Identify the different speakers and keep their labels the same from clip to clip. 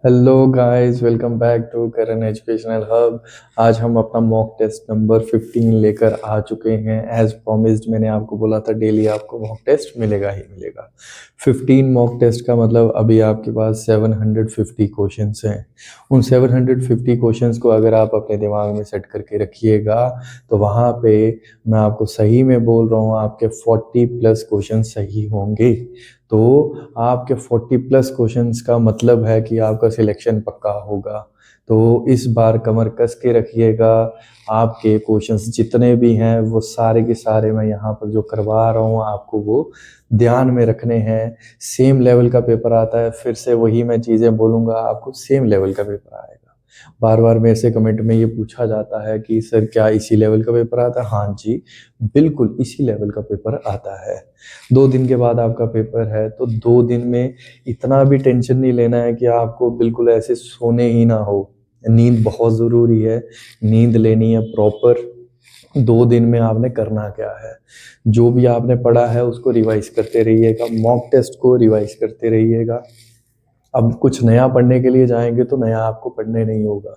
Speaker 1: Hello guys, welcome back to Karan educational hub. आज हम अपना मॉक टेस्ट नंबर 15 लेकर आ चुके हैं। एज प्रॉमिस्ड मैंने आपको बोला था डेली आपको मॉक टेस्ट मिलेगा ही मिलेगा। 15 मॉक टेस्ट का मतलब अभी आपके पास 750 क्वेश्चंस हैं। उन 750 क्वेश्चंस को अगर आप अपने दिमाग में सेट करके रखिएगा तो वहाँ पे मैं आपको सही में बोल रहा हूँ आपके 40 प्लस क्वेश्चन सही होंगे। तो आपके 40 प्लस क्वेश्चंस का मतलब है कि आपका सिलेक्शन पक्का होगा। तो इस बार कमर कस के रखिएगा। आपके क्वेश्चंस जितने भी हैं वो सारे के सारे मैं यहाँ पर जो करवा रहा हूँ आपको वो ध्यान में रखने हैं। सेम लेवल का पेपर आता है, फिर से वही मैं चीज़ें बोलूँगा, आपको सेम लेवल का पेपर आएगा। बार बार मेरे से कमेंट में ये पूछा जाता है कि सर क्या इसी लेवल का पेपर आता है? हाँ जी, बिल्कुल इसी लेवल का पेपर आता है। 2 दिन के बाद आपका पेपर है, तो 2 दिन में इतना भी टेंशन नहीं लेना है कि आपको बिल्कुल ऐसे सोने ही ना हो। नींद बहुत ज़रूरी है, नींद लेनी है प्रॉपर। 2 दिन में आपने करना क्या है, जो भी आपने पढ़ा है उसको रिवाइज करते रहिएगा, मॉक टेस्ट को रिवाइज करते रहिएगा। अब कुछ नया पढ़ने के लिए जाएंगे तो नया आपको पढ़ने नहीं होगा।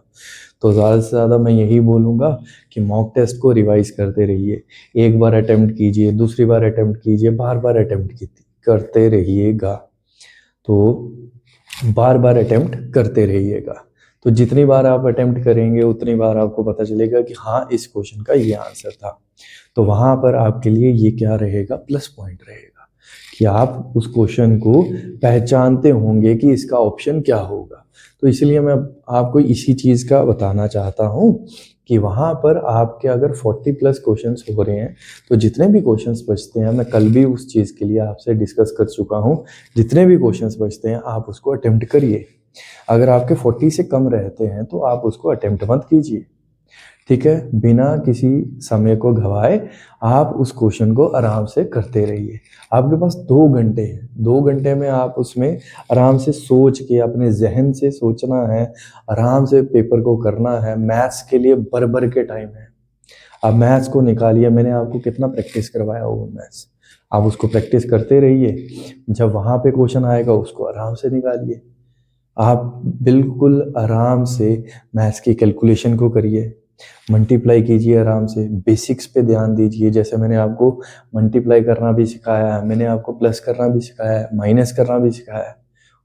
Speaker 1: तो ज़्यादा से ज़्यादा मैं यही बोलूँगा कि मॉक टेस्ट को रिवाइज करते रहिए। एक बार अटेम्प्ट कीजिए, दूसरी बार अटेम्प्ट कीजिए, बार बार अटेम्प्ट करते रहिएगा। तो बार बार अटेम्प्ट करते रहिएगा। तो जितनी बार आप अटेम्प्ट करेंगे उतनी बार आपको पता चलेगा कि हाँ इस क्वेश्चन का ये आंसर था। तो वहाँ पर आपके लिए ये क्या रहेगा, प्लस पॉइंट रहेगा कि आप उस क्वेश्चन को पहचानते होंगे कि इसका ऑप्शन क्या होगा। तो इसलिए मैं आपको इसी चीज़ का बताना चाहता हूँ कि वहाँ पर आपके अगर 40 प्लस क्वेश्चंस हो रहे हैं तो जितने भी क्वेश्चंस बचते हैं, मैं कल भी उस चीज़ के लिए आपसे डिस्कस कर चुका हूँ, जितने भी क्वेश्चंस बचते हैं आप उसको अटेम्प्ट करिए। अगर आपके 40 से कम रहते हैं तो आप उसको अटेम्प्ट मत कीजिए, ठीक है। बिना किसी समय को गवाए आप उस क्वेश्चन को आराम से करते रहिए। आपके पास 2 घंटे हैं, 2 घंटे में आप उसमें आराम से सोच के अपने जहन से सोचना है, आराम से पेपर को करना है। मैथ्स के लिए भर भर के टाइम है। आप मैथ्स को निकालिए, मैंने आपको कितना प्रैक्टिस करवाया होगा मैथ्स, आप उसको प्रैक्टिस करते रहिए। जब वहाँ पे क्वेश्चन आएगा उसको आराम से निकालिए। आप बिल्कुल आराम से मैथ्स की कैलकुलेशन को करिए, मल्टीप्लाई कीजिए आराम से, बेसिक्स पे ध्यान दीजिए। जैसे मैंने आपको मल्टीप्लाई करना भी सिखाया है, मैंने आपको प्लस करना भी सिखाया है, माइनस करना भी सिखाया है,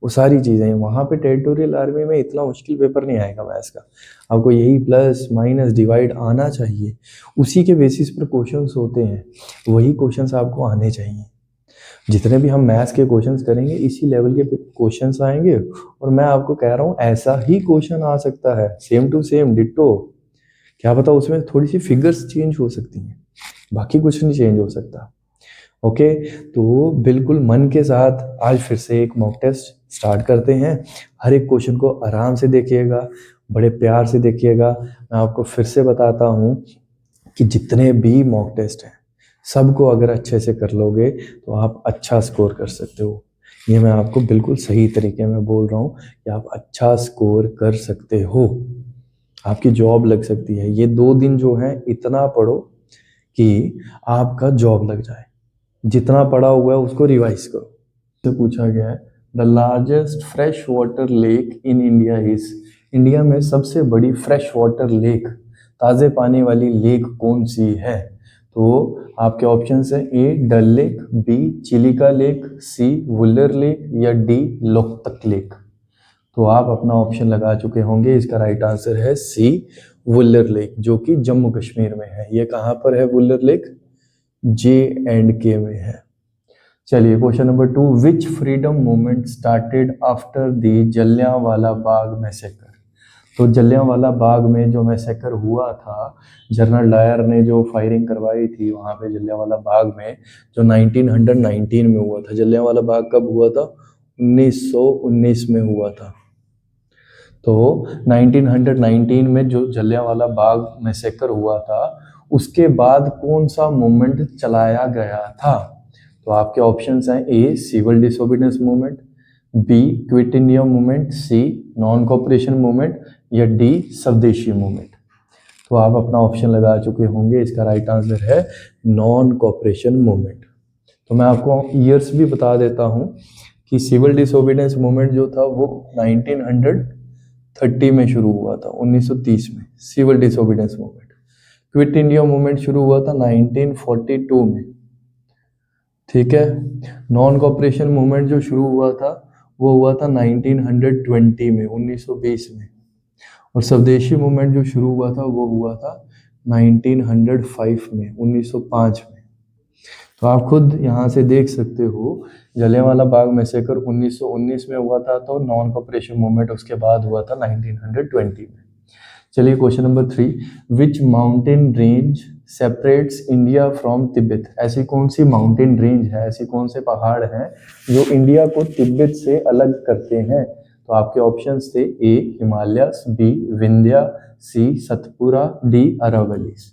Speaker 1: वो सारी चीज़ें वहाँ पे टेरिटोरियल आर्मी में इतना मुश्किल पेपर नहीं आएगा मैथ्स का। आपको यही प्लस माइनस डिवाइड आना चाहिए, उसी के बेसिस पर क्वेश्चंस होते हैं, वही क्वेश्चंस आपको आने चाहिए। जितने भी हम मैथ्स के क्वेश्चंस करेंगे इसी लेवल के क्वेश्चंस आएंगे। और मैं आपको कह रहा हूँ ऐसा ही क्वेश्चन आ सकता है, सेम टू सेम डिट्टो। क्या पता उसमें थोड़ी सी फिगर्स चेंज हो सकती हैं, बाकी कुछ नहीं चेंज हो सकता। ओके, तो बिल्कुल मन के साथ आज फिर से एक मॉक टेस्ट स्टार्ट करते हैं। हर एक क्वेश्चन को आराम से देखिएगा, बड़े प्यार से देखिएगा। मैं आपको फिर से बताता हूँ कि जितने भी मॉक टेस्ट हैं सबको अगर अच्छे से कर लोगे तो आप अच्छा स्कोर कर सकते हो। ये मैं आपको बिल्कुल सही तरीके में बोल रहा हूँ कि आप अच्छा स्कोर कर सकते हो, आपकी जॉब लग सकती है। ये 2 दिन जो है इतना पढ़ो कि आपका जॉब लग जाए। जितना पढ़ा हुआ है उसको रिवाइज करो। तो पूछा गया है the largest fresh water lake in India is, India में सबसे बड़ी फ्रेश वाटर लेक, ताज़े पानी वाली लेक कौन सी है? तो आपके ऑप्शंस है ए डल लेक, बी चिलिका लेक, सी वुलर लेक या डी लोकतक लेक। तो आप अपना ऑप्शन लगा चुके होंगे, इसका राइट आंसर है सी वुलर लेक, जो कि जम्मू कश्मीर में है। ये कहाँ पर है वुलर लेक? J&K में है। चलिए question number 2, which freedom movement started after the Jallianwala Bagh massacre? तो जलियांवाला बाग में जो मैसेकर हुआ था, जनरल डायर ने जो फायरिंग करवाई थी वहाँ पे जलियांवाला बाग में, जो 1919 में हुआ था। जलियांवाला बाग कब हुआ था? 1919 में हुआ था। तो 1919 में जो जलियांवाला बाग मैसेकर हुआ था उसके बाद कौन सा मूवमेंट चलाया गया था? तो आपके ऑप्शंस हैं A civil disobedience movement, B quit India movement, C non cooperation movement या डी स्वदेशी मूवमेंट। तो आप अपना ऑप्शन लगा चुके होंगे, इसका राइट आंसर है नॉन कॉपरेशन मूवमेंट। तो मैं आपको ईयर्स भी बता देता हूँ कि सिविल डिसोबीडियंस मूवमेंट जो था वो 1930 में शुरू हुआ था, 1930 में civil disobedience movement. Quit India movement शुरू हुआ था 1942 में, ठीक है। नॉन कॉपरेशन मूवमेंट जो शुरू हुआ था वो हुआ था 1920 में, 1920 में। और स्वदेशी मूवमेंट जो शुरू हुआ था वो हुआ था 1905 में, 1905 में। तो आप खुद यहाँ से देख सकते हो, जलियांवाला बाग मैसेकर 1919 में हुआ था, तो नॉन कॉपरेशन मूवमेंट उसके बाद हुआ था 1920 में। चलिए question number 3, which mountain range separates India from Tibet? ऐसी कौन सी माउंटेन रेंज है, ऐसे कौन से पहाड़ हैं जो इंडिया को तिब्बत से अलग करते हैं? तो आपके ऑप्शंस थे ए हिमालयस, बी विंध्या, सी सतपुरा, डी अरावलीज।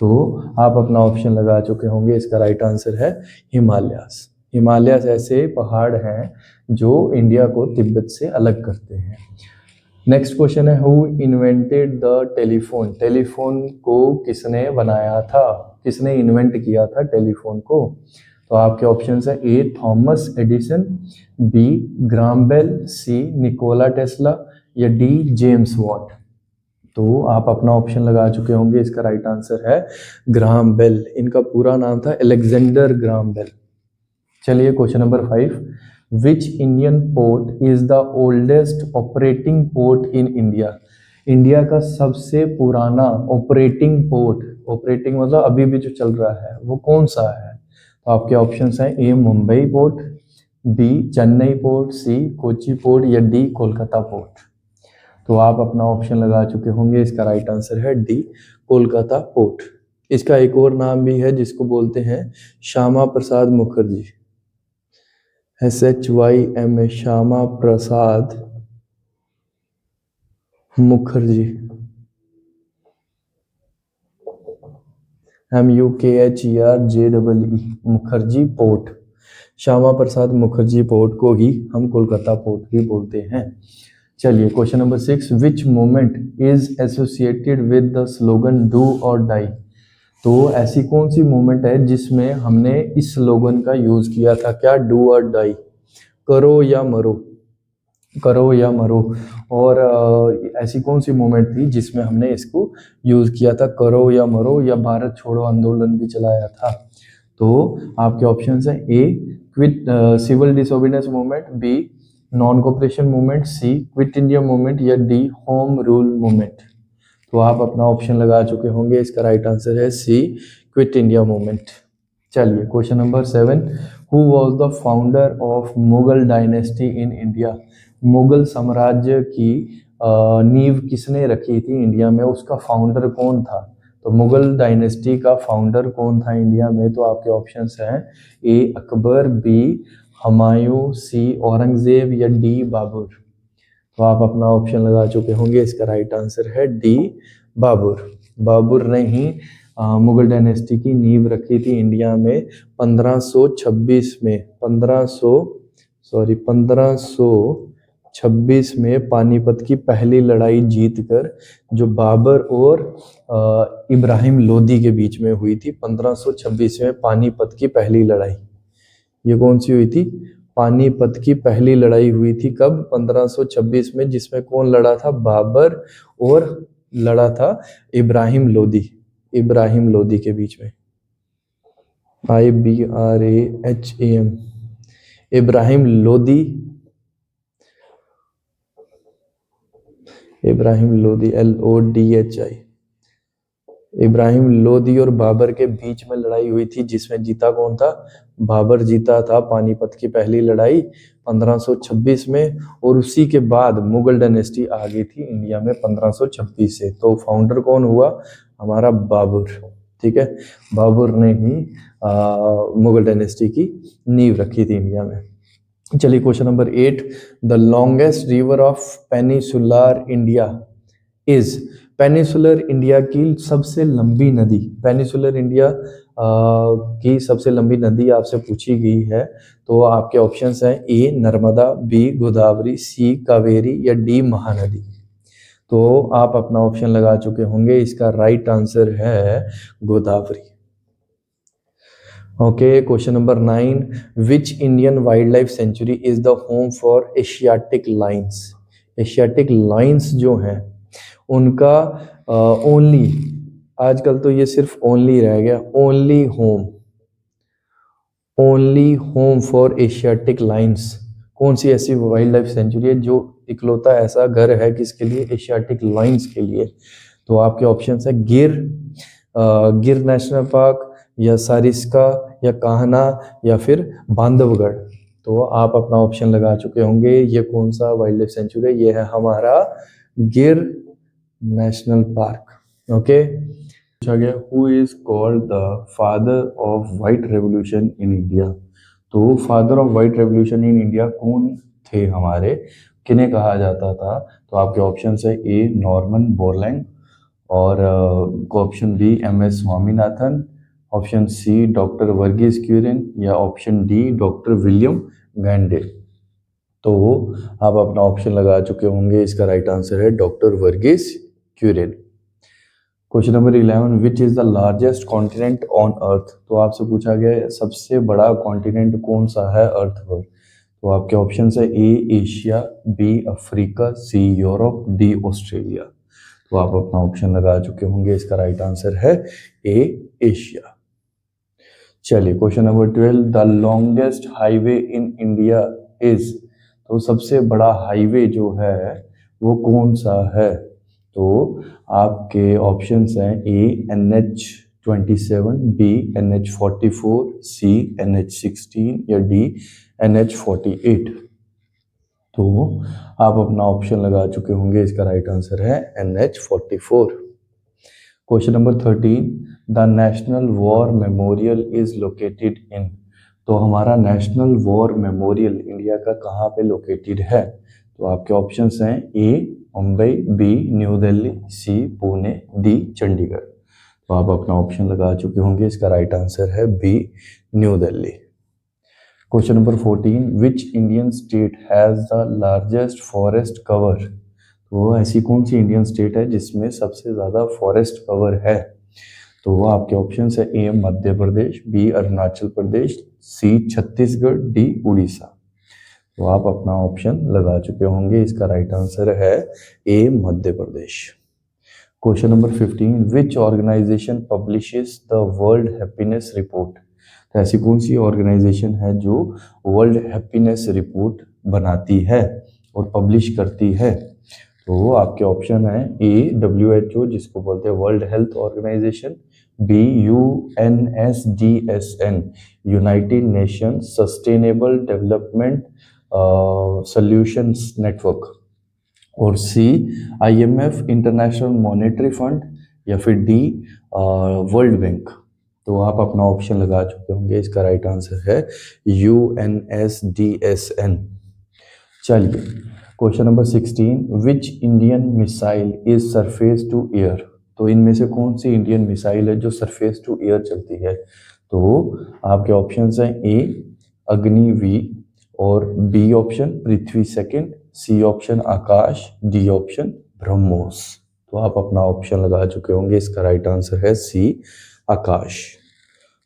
Speaker 1: तो आप अपना ऑप्शन लगा चुके होंगे, इसका राइट आंसर है हिमालयस। हिमालयस ऐसे पहाड़ हैं जो इंडिया को तिब्बत से अलग करते हैं। नेक्स्ट क्वेश्चन है, who invented the telephone? Telephone को किसने बनाया था, किसने इन्वेंट किया था टेलीफोन को? तो आपके ऑप्शंस है A Thomas Edison, B Graham Bell, C Nikola Tesla या डी जेम्स वॉट। तो आप अपना ऑप्शन लगा चुके होंगे, इसका राइट आंसर है ग्राहम बेल। इनका पूरा नाम था अलेक्जेंडर ग्राहम बेल। चलिए question number 5, which Indian port is the oldest operating port in India? India का सबसे पुराना ऑपरेटिंग पोर्ट, ऑपरेटिंग मतलब अभी भी जो चल रहा है, वो कौन सा है? तो आपके ऑप्शंस हैं A Mumbai port, B Chennai port, C Kochi port या डी कोलकाता पोर्ट। तो आप अपना ऑप्शन लगा चुके होंगे, इसका राइट आंसर है डी कोलकाता पोर्ट। इसका एक और नाम भी है जिसको बोलते हैं Shyama Prasad Mukherjee, SHYMA, Shyama Prasad Mukherjee, MUKHERJEE, Mukherjee port. Shyama Prasad Mukherjee port को ही हम कोलकाता पोर्ट भी बोलते हैं। चलिए question number 6, which movement is associated with the slogan do और डाई? तो ऐसी कौन सी मूवमेंट है जिसमें हमने इस स्लोगन का यूज किया था, क्या? डू और डाई, करो या मरो, करो या मरो। और ऐसी कौन सी मूवमेंट थी जिसमें हमने इसको यूज किया था, करो या मरो, या भारत छोड़ो आंदोलन भी चलाया था? तो आपके ऑप्शंस हैं A quit civil disobedience movement, B non cooperation movement, C quit India movement या डी होम रूल मूवमेंट। तो आप अपना ऑप्शन लगा चुके होंगे, इसका राइट आंसर है सी क्विट इंडिया मूवमेंट। चलिए question number 7, who was the founder of Mughal dynasty in India? Mughal साम्राज्य की नींव किसने रखी थी इंडिया में, उसका फाउंडर कौन था? तो मुगल डायनेस्टी का फाउंडर कौन था इंडिया में? तो आपके ऑप्शंस हैं ए अकबर, बी हुमायूं, सी औरंगजेब या डी बाबर। तो आप अपना ऑप्शन लगा चुके होंगे, इसका राइट आंसर है डी बाबर। बाबर ने ही मुगल डायनेस्टी की नींव रखी थी इंडिया में 1526 में, 1526 में पानीपत की पहली लड़ाई जीतकर, जो बाबर और इब्राहिम लोदी के बीच में हुई थी 1526 में पानीपत की पहली लड़ाई। ये कौन सी हुई थी? पानीपत की पहली लड़ाई हुई थी कब? 1526 में, जिसमें कौन लड़ा था? बाबर और लड़ा था इब्राहिम लोदी, इब्राहिम लोदी के बीच में, IBRAHAM, इब्राहिम लोदी, इब्राहिम लोदी LODHI। इब्राहिम लोदी और बाबर के बीच में लड़ाई हुई थी, जिसमें जीता कौन था? बाबर जीता था पानीपत की पहली लड़ाई 1526 में, और उसी के बाद मुगल डायनेस्टी आ गई थी इंडिया में 1526 से। तो फाउंडर कौन हुआ? हमारा बाबर, ठीक है। बाबर ने ही मुगल डायनेस्टी की नींव रखी थी इंडिया में। चलिए question number 8, the longest river of peninsular India is? Peninsular India की सबसे लंबी नदी, पेनिसुलर इंडिया की सबसे लंबी नदी आपसे पूछी गई है। तो आपके ऑप्शंस हैं ए नर्मदा, बी गोदावरी, सी कावेरी या डी महानदी। तो आप अपना ऑप्शन लगा चुके होंगे, इसका राइट आंसर है Godavari. Okay, question number 9, which Indian wild life sanctuary is the home for Asiatic lines. Asiatic lines जो हैं उनका ओनली, आजकल तो ये सिर्फ ओनली रह गया, only home for Asiatic lines. कौन सी ऐसी वाइल्ड लाइफ सेंचुरी है जो इकलौता ऐसा घर है किसके लिए, एशियाटिक लाइन्स के लिए। तो आपके ऑप्शन है गिर नेशनल पार्क, या सारिस्का, या कान्हा, या फिर बांधवगढ़। तो आप अपना ऑप्शन लगा चुके होंगे, ये कौन सा वाइल्ड लाइफ सेंचुरी है, ये है हमारा गिर नेशनल पार्क। ओके, पूछा गया who is called the father of white revolution in India. तो father of white revolution in India कौन थे हमारे, किन्हें कहा जाता था। तो आपके ऑप्शन है ए नॉर्मन बोरलैंड, और option B M S Swaminathan, option C doctor Verghese Kurien, या ऑप्शन डी डॉक्टर विलियम गैंडे। तो आप अपना ऑप्शन लगा चुके होंगे, इसका राइट आंसर है doctor Verghese Kurien. Question number 11, which is the largest continent on earth. तो आपसे पूछा गया है सबसे बड़ा कॉन्टिनेंट कौन सा है अर्थ पर। तो आपके ऑप्शन है A Asia, B Africa, C Europe, D Australia. तो आप अपना ऑप्शन लगा चुके होंगे, इसका राइट आंसर है ए एशिया। चलिए, question number 12, the longest highway in India is. तो सबसे बड़ा हाईवे जो है वो कौन सा है। तो आपके ऑप्शंस हैं ए NH27, बी NH44, सी NH16, या डी NH48। तो आप अपना ऑप्शन लगा चुके होंगे, इसका राइट आंसर है NH44। Question number 13, the national war memorial is located in. तो हमारा नेशनल वॉर मेमोरियल इंडिया का कहाँ पे लोकेटेड है। तो आपके ऑप्शंस हैं A Mumbai, B New Delhi, C Pune, D Chandigarh. तो आप अपना ऑप्शन लगा चुके होंगे, इसका राइट आंसर है B New Delhi. Question number 14, which Indian state has the largest forest cover. तो ऐसी कौन सी इंडियन स्टेट है जिसमें सबसे ज़्यादा फॉरेस्ट कवर है। तो वो आपके ऑप्शन है A Madhya Pradesh, B Arunachal Pradesh, C Chhattisgarh, D Orissa. तो आप अपना ऑप्शन लगा चुके होंगे, इसका राइट आंसर है A Madhya Pradesh. Question number 15, which organization publishes the world happiness report. तो ऐसी कौन सी ऑर्गेनाइजेशन है जो वर्ल्ड हैप्पीनेस रिपोर्ट बनाती है और पब्लिश करती है। तो आपके ऑप्शन है ए WHO, जिसको बोलते हैं world health organisation, B UNSDSN, United Nation sustainable development solutions network, और C IMF international monetary fund, या फिर डी वर्ल्ड बैंक। तो आप अपना ऑप्शन लगा चुके होंगे, इसका राइट आंसर है UNSDSN। चलिए, question number 16, which Indian missile is surface to air. तो इनमें से कौन सी इंडियन मिसाइल है जो सरफेस टू एयर चलती है। तो आपके ऑप्शन हैं ए अग्निवी, और बी ऑप्शन पृथ्वी सेकंड, सी ऑप्शन आकाश, डी ऑप्शन ब्रह्मोस। तो आप अपना ऑप्शन लगा चुके होंगे, इसका राइट आंसर है C Akash.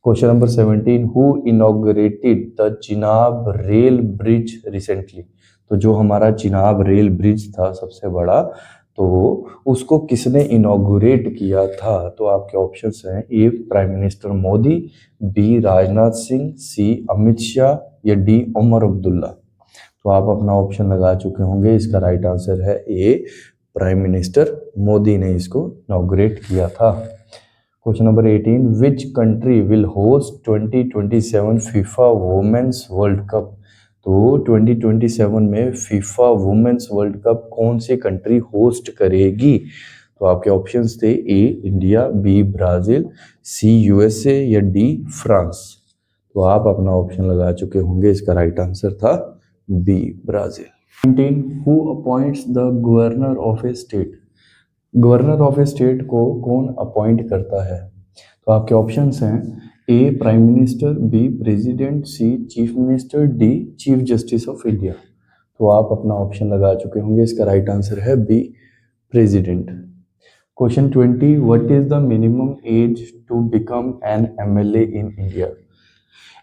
Speaker 1: Question number 17, who inaugurated the Chenab rail bridge recently. तो जो हमारा चिनाब रेल ब्रिज था सबसे बड़ा, तो उसको किसने इनॉग्रेट किया था। तो आपके ऑप्शंस हैं A prime minister Modi, B Rajnath Singh, C Amit Shah, या डी उमर अब्दुल्ला। तो आप अपना ऑप्शन लगा चुके होंगे, इसका राइट आंसर है ए प्राइम मिनिस्टर मोदी ने इसको इनॉग्रेट किया था। Question number 18, which country will host 2027 FIFA women's world cup. तो 2027 में फीफा वुमेन्स वर्ल्ड कप कौन सी कंट्री होस्ट करेगी। तो आपके ऑप्शंस थे A India, B Brazil, C USA, या डी फ्रांस। तो आप अपना ऑप्शन लगा चुके होंगे, इसका राइट आंसर था B Brazil. 19, who appoints the governor of a state. Governor of a state को कौन अपॉइंट करता है। तो आपके ऑप्शंस हैं A prime minister, B president, C chief minister, D chief justice of India. तो आप अपना ऑप्शन लगा चुके होंगे, इसका राइट आंसर है B president. Question 20, what is the minimum age to become an MLA in India.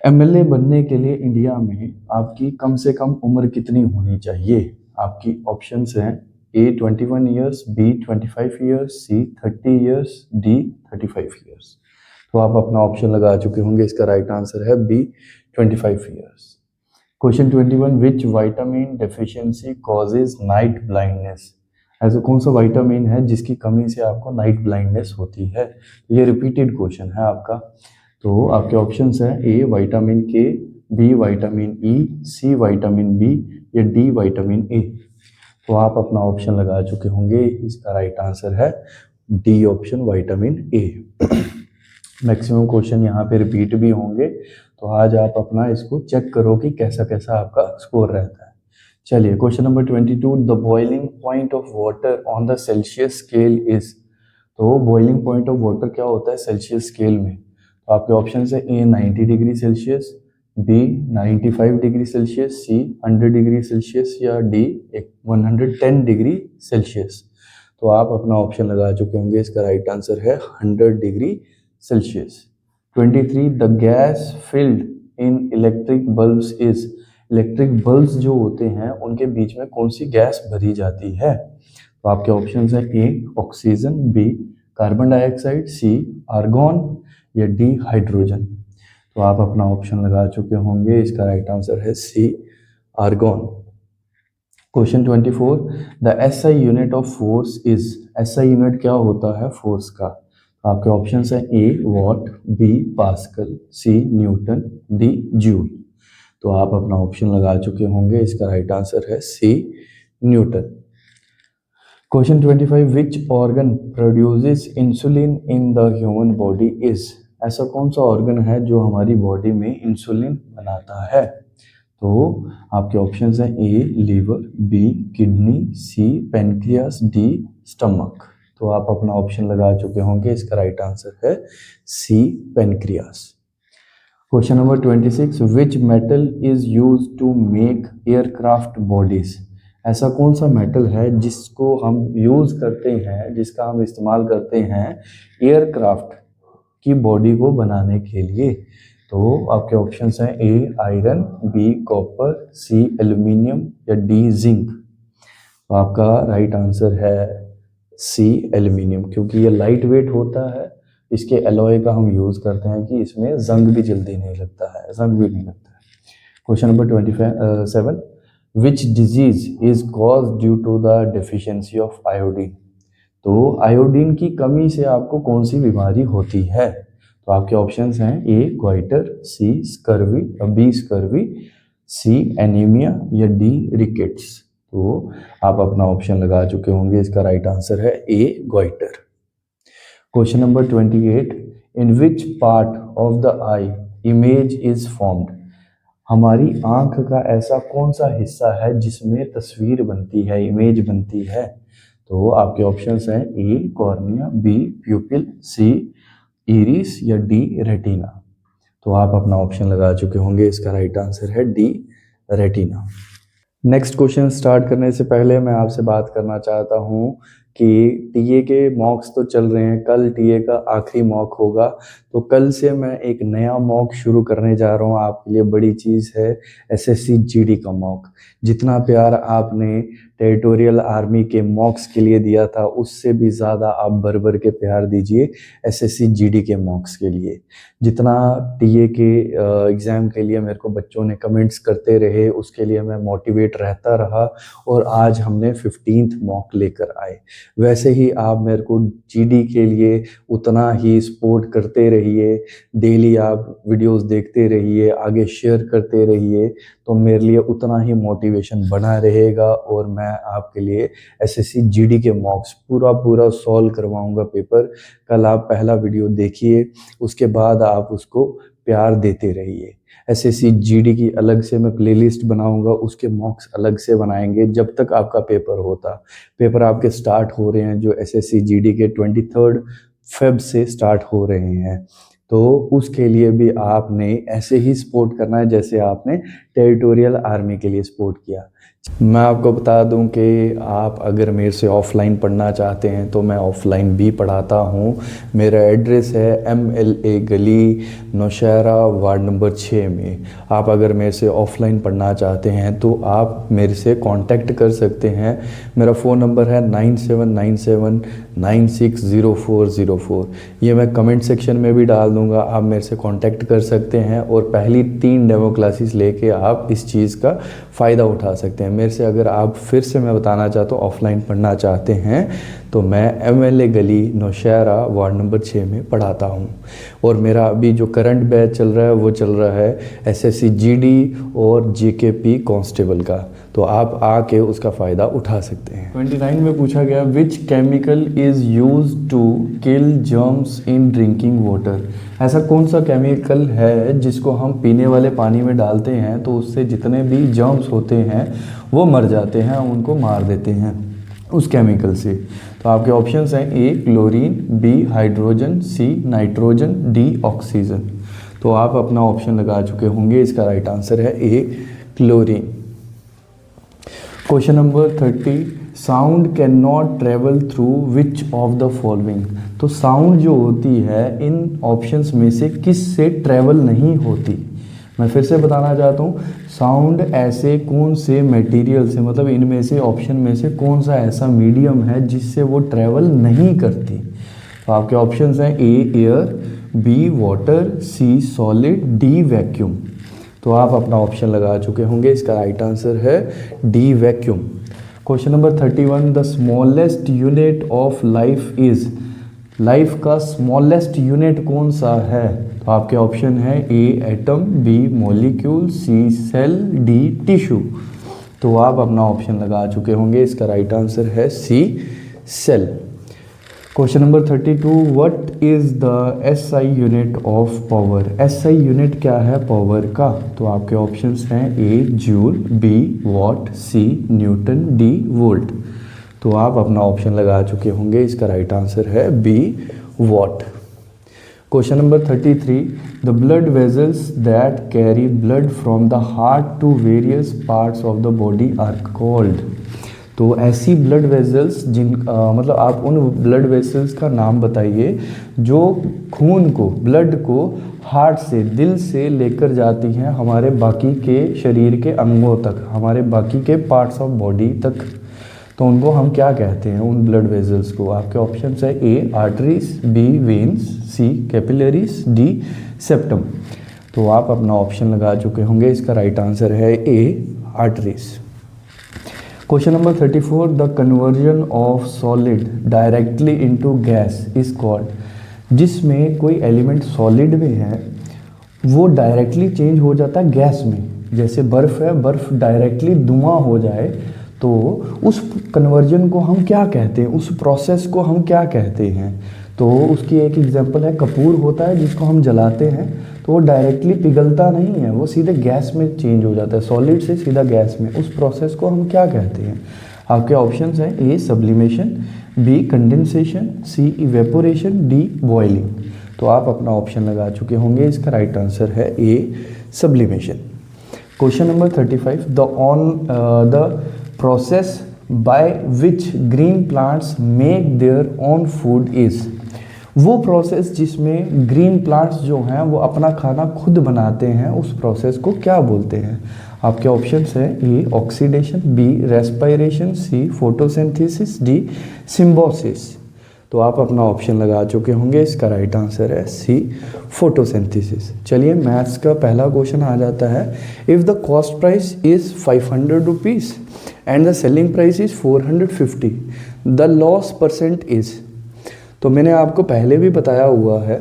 Speaker 1: MLA बनने के लिए इंडिया में आपकी कम से कम उम्र कितनी होनी चाहिए? आपकी ऑप्शंस हैं A 21 years, B 25 years, C 30 years, D 35 years. तो आप अपना ऑप्शन लगा चुके होंगे, इसका राइट आंसर है B 25 years. Question 21, which vitamin deficiency causes night blindness? ऐसा कौन सा विटामिन है जिसकी कमी से आपको नाइट ब्लाइंडनेस होती है? ये रिपीटेड क्वेश्चन है आपका। तो आपके ऑप्शंस हैं A vitamin K, B vitamin E, C vitamin B या डी विटामिन ए। तो आप अपना ऑप्शन लगा चुके होंगे, इसका राइट आंसर है D option vitamin A. Maximum question यहाँ पे रिपीट भी होंगे, तो आज आप अपना इसको चेक करो कि कैसा कैसा आपका स्कोर रहता है। चलिए question number 22, the boiling point of water on the Celsius scale is. तो बॉइलिंग पॉइंट ऑफ वाटर क्या होता है सेल्सियस स्केल में? तो आपके ऑप्शन है A 90 degree Celsius, B 95 degree Celsius, C 100 degree Celsius या डी 110 डिग्री सेल्सियस। तो आप अपना ऑप्शन लगा चुके होंगे, इसका राइट आंसर है 100 degree Celsius. 23, the gas filled in electric bulbs is. Electric bulbs जो होते हैं उनके बीच में कौन सी गैस भरी जाती है? तो आपके ऑप्शंस हैं A oxygen, B carbon dioxide, C argon या डी हाइड्रोजन। तो आप अपना ऑप्शन लगा चुके होंगे, इसका राइट आंसर है C argon. Question 24, the SI unit of force is. SI unit क्या होता है फोर्स का? आपके ऑप्शंस हैं A watt, B pascal, C newton, D joule. तो आप अपना ऑप्शन लगा चुके होंगे, इसका राइट आंसर है C newton. Question 25, which organ produces insulin in the human body is. ऐसा कौन सा ऑर्गन है जो हमारी बॉडी में इंसुलिन बनाता है? तो आपके ऑप्शंस हैं ए लीवर, बी किडनी, सी पेनक्रियास, डी स्टमक। तो आप अपना ऑप्शन लगा चुके होंगे, इसका राइट आंसर है C pancreas. Question number 26, which metal is use to make aircraft bodies. ऐसा कौन सा मेटल है जिसको हम यूज करते हैं, जिसका हम इस्तेमाल करते हैं एयरक्राफ्ट की बॉडी को बनाने के लिए? तो आपके ऑप्शंस हैं ए आयरन, बी कॉपर, सी एल्यूमिनियम या डी जिंक। तो आपका राइट आंसर है सी एल्यूमिनियम, क्योंकि ये लाइट वेट होता है। इसके एलॉय का हम यूज करते हैं कि इसमें जंग भी जल्दी नहीं लगता है, जंग भी नहीं लगता है। Question number 27, which disease is cause due to the deficiency of iodine. तो आयोडीन की कमी से आपको कौन सी बीमारी होती है? तो आपके ऑप्शंस हैं A goitre, C scurvy, B scurvy, C anaemia या डी रिकेट्स। तो आप अपना ऑप्शन लगा चुके होंगे, इसका राइट आंसर है A goitre. Question number 28, in which part of the eye image is formed. हमारी आंख का ऐसा कौन सा हिस्सा है जिसमें तस्वीर बनती है, इमेज बनती है? तो आपके ऑप्शंस हैं ए कॉर्निया, बी प्यूपिल, सी इरिस या डी रेटिना। तो आप अपना ऑप्शन लगा चुके होंगे, इसका राइट आंसर है D retina. Next question start करने से पहले मैं आपसे बात करना चाहता हूँ कि टीए के मॉक्स तो चल रहे हैं, कल टीए का आखिरी मॉक होगा। तो कल से मैं एक नया मॉक शुरू करने जा रहा हूँ, आपके लिए बड़ी चीज़ है एसएससी जीडी का मॉक। जितना प्यार आपने टेरिटोरियल आर्मी के मॉक्स के लिए दिया था, उससे भी ज़्यादा आप भर भर के प्यार दीजिए एसएससी जीडी के मॉक्स के लिए। जितना टीए के एग्ज़ाम के लिए मेरे को बच्चों ने कमेंट्स करते रहे, उसके लिए मैं मोटिवेट रहता रहा और आज हमने 15th मॉक लेकर आए। वैसे ही आप मेरे को जीडी के लिए उतना ही सपोर्ट करते रहिए, डेली आप वीडियोस देखते रहिए, आगे शेयर करते रहिए, तो मेरे लिए उतना ही मोटिवेशन बना रहेगा और मैं आपके लिए एसएससी जीडी के मॉक्स पूरा सॉल्व करवाऊंगा पेपर। कल आप पहला वीडियो देखिए, उसके बाद आप उसको प्यार देते रहिए। एसएससी जीडी की अलग से मैं प्लेलिस्ट बनाऊंगा, उसके मॉक्स अलग से बनाएंगे जब तक आपका पेपर होता। पेपर आपके स्टार्ट हो रहे हैं जो एसएससी जीडी के 23 फेब से स्टार्ट हो रहे हैं, तो उसके लिए भी आपने ऐसे ही सपोर्ट करना है जैसे आपने टेरिटोरियल आर्मी के लिए सपोर्ट किया। मैं आपको बता दूं कि आप अगर मेरे से ऑफ़लाइन पढ़ना चाहते हैं तो मैं ऑफ़लाइन भी पढ़ाता हूं। मेरा एड्रेस है MLA गली नौशहरा वार्ड नंबर 6 में। आप अगर मेरे से ऑफ़लाइन पढ़ना चाहते हैं तो आप मेरे से कांटेक्ट कर सकते हैं। मेरा फ़ोन नंबर है 9797960404। ये मैं कमेंट सेक्शन में भी डाल दूंगा, आप मेरे से कांटेक्ट कर सकते हैं और पहली 3 डेमो क्लासेस लेके आप इस चीज़ का फ़ायदा उठा सकते हैं मेरे से। अगर आप फिर से मैं बताना चाहता हूँ ऑफ़लाइन पढ़ना चाहते हैं तो मैं MLA गली नौशहरा वार्ड नंबर 6 में पढ़ाता हूँ। और मेरा अभी जो करंट बैच चल रहा है वो चल रहा है SSC GD और GKP कांस्टेबल का, तो आप आके उसका फ़ायदा उठा सकते हैं। 29 में पूछा गया which chemical is use to kill germs in drinking water. ऐसा कौन सा केमिकल है जिसको हम पीने वाले पानी में डालते हैं तो उससे जितने भी जर्म्स होते हैं वो मर जाते हैं, उनको मार देते हैं उस केमिकल से। तो आपके ऑप्शंस हैं A chlorine, B hydrogen, C nitrogen, D oxygen. तो आप अपना ऑप्शन लगा चुके होंगे, इसका राइट आंसर है A chlorine. Question number 30, sound can not travel through which of the following. तो साउंड जो होती है इन ऑप्शंस में से किस से ट्रेवल नहीं होती। मैं फिर से बताना चाहता हूँ, साउंड ऐसे कौन से मटेरियल से, मतलब इनमें से ऑप्शन में से कौन सा ऐसा मीडियम है जिससे वो ट्रेवल नहीं करती। तो आपके ऑप्शंस हैं A air, B water, C solid, D vacuum. तो आप अपना ऑप्शन लगा चुके होंगे, इसका राइट आंसर है D vacuum. Question number 31, the smallest unit of life is. Life का स्मॉलेस्ट यूनिट कौन सा है। तो आपके ऑप्शन है A atom, B molecule, C cell, D tissue. तो आप अपना ऑप्शन लगा चुके होंगे, इसका राइट आंसर है C cell. Question number 32, what is the SI unit of power. SI unit क्या है पावर का। तो आपके ऑप्शंस हैं A joule, B watt, C newton, D volt. तो आप अपना ऑप्शन लगा चुके होंगे, इसका राइट आंसर है B watt. Question number 33, the blood vessels that carry blood from the heart to various parts of the body are called. तो ऐसी ब्लड वेजल्स मतलब आप उन ब्लड वेसल्स का नाम बताइए जो खून को, ब्लड को हार्ट से, दिल से लेकर जाती हैं हमारे बाकी के शरीर के अंगों तक, हमारे बाकी के पार्ट्स ऑफ बॉडी तक। तो उनको हम क्या कहते हैं उन ब्लड वेजल्स को। आपके ऑप्शन है A arteries, B veins, C capillaries, D septum. तो आप अपना ऑप्शन लगा चुके होंगे, इसका राइट आंसर है A arteries. Question number 34, the conversion of solid directly into gas is called. जिसमें कोई एलिमेंट सॉलिड में है वो डायरेक्टली चेंज हो जाता है गैस में। जैसे बर्फ़ है, बर्फ़ डायरेक्टली धुआं हो जाए तो उस कन्वर्जन को हम क्या कहते हैं, उस प्रोसेस को हम क्या कहते हैं। तो उसकी एक एग्जांपल है कपूर होता है जिसको हम जलाते हैं तो वो डायरेक्टली पिघलता नहीं है, वो सीधे गैस में चेंज हो जाता है, सॉलिड से सीधा गैस में। उस प्रोसेस को हम क्या कहते हैं। आपके ऑप्शंस हैं A sublimation, B condensation, C evaporation, D boiling. तो आप अपना ऑप्शन लगा चुके होंगे, इसका राइट आंसर है A sublimation. Question number 35, the process by which green plants make their own food is. वो प्रोसेस जिसमें ग्रीन प्लांट्स जो हैं वो अपना खाना खुद बनाते हैं, उस प्रोसेस को क्या बोलते हैं। आपके ऑप्शंस हैं A oxidation, B respiration, C photosynthesis, D Symbiosis. तो आप अपना ऑप्शन लगा चुके होंगे, इसका राइट आंसर है C फोटोसिंथेसिस। चलिए मैथ्स का पहला क्वेश्चन आ जाता है। If the cost price is 500 rupees and the selling price is 450, the loss percent is. तो मैंने आपको पहले भी बताया हुआ है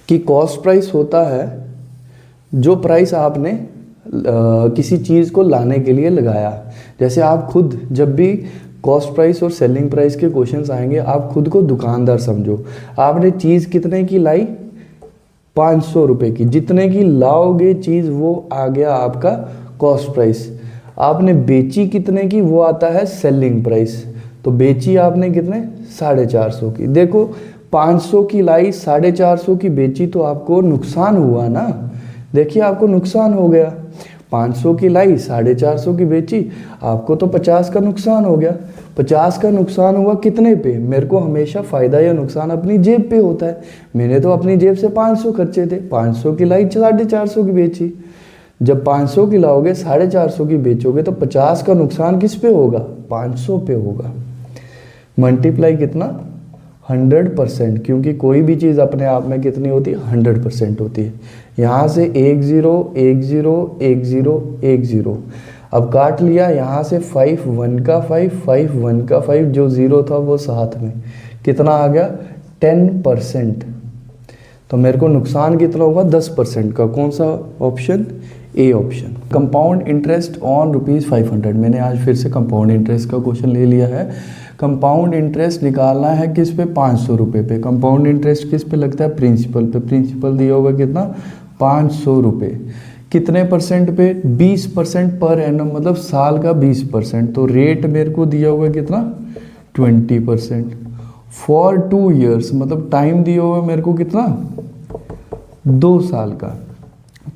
Speaker 1: कि कॉस्ट प्राइस होता है जो प्राइस आपने किसी चीज़ को लाने के लिए लगाया। जैसे आप खुद जब भी कॉस्ट प्राइस और सेलिंग प्राइस के क्वेश्चंस आएंगे, आप खुद को दुकानदार समझो। आपने चीज़ कितने की लाई, 500 रुपये की। जितने की लाओगे चीज़ वो आ गया आपका कॉस्ट प्राइस। आपने बेची कितने की, वो आता है सेलिंग प्राइस। तो बेची आपने कितने, 450 की। देखो 500 की लाई, 450 की बेची, तो आपको नुकसान हुआ ना। देखिए आपको नुकसान हो गया। 500 की लाई, 450 की बेची, आपको तो 50 का नुकसान हो गया। 50 का नुकसान हुआ कितने पे? मेरे को हमेशा फ़ायदा या नुकसान अपनी जेब पे होता है। मैंने तो अपनी जेब से 500 खर्चे थे, 500 की लाई, 450 की बेची। जब 500 की लाओगे, 450 की बेचोगे, तो 50 का नुकसान किस पे होगा? 500 पे होगा। मल्टीप्लाई कितना? 100%, क्योंकि कोई भी चीज़ अपने आप में कितनी होती है? 100% होती है। यहाँ से 1 0 1 0 1 0 1 0, अब काट लिया। यहाँ से 5 1 का 5 5 1 का 5, जो 0 था वो साथ में, कितना आ गया? 10%। तो मेरे को नुकसान कितना होगा? 10% का। कौन सा option? A option. Compound interest on ₹500। मैंने आज फिर से कंपाउंड इंटरेस्ट का क्वेश्चन ले लिया है। कंपाउंड इंटरेस्ट निकालना है किस पे? 500 रुपये पे। कंपाउंड इंटरेस्ट किस पे लगता है? प्रिंसिपल पे। प्रिंसिपल दिया होगा कितना? 500 रुपये। कितने परसेंट पे? 20% पर एनम, मतलब साल का 20%। तो रेट मेरे को दिया हुआ कितना? 20%। फॉर 2 ईयर्स, मतलब टाइम दिया हुआ मेरे को कितना? 2 साल का।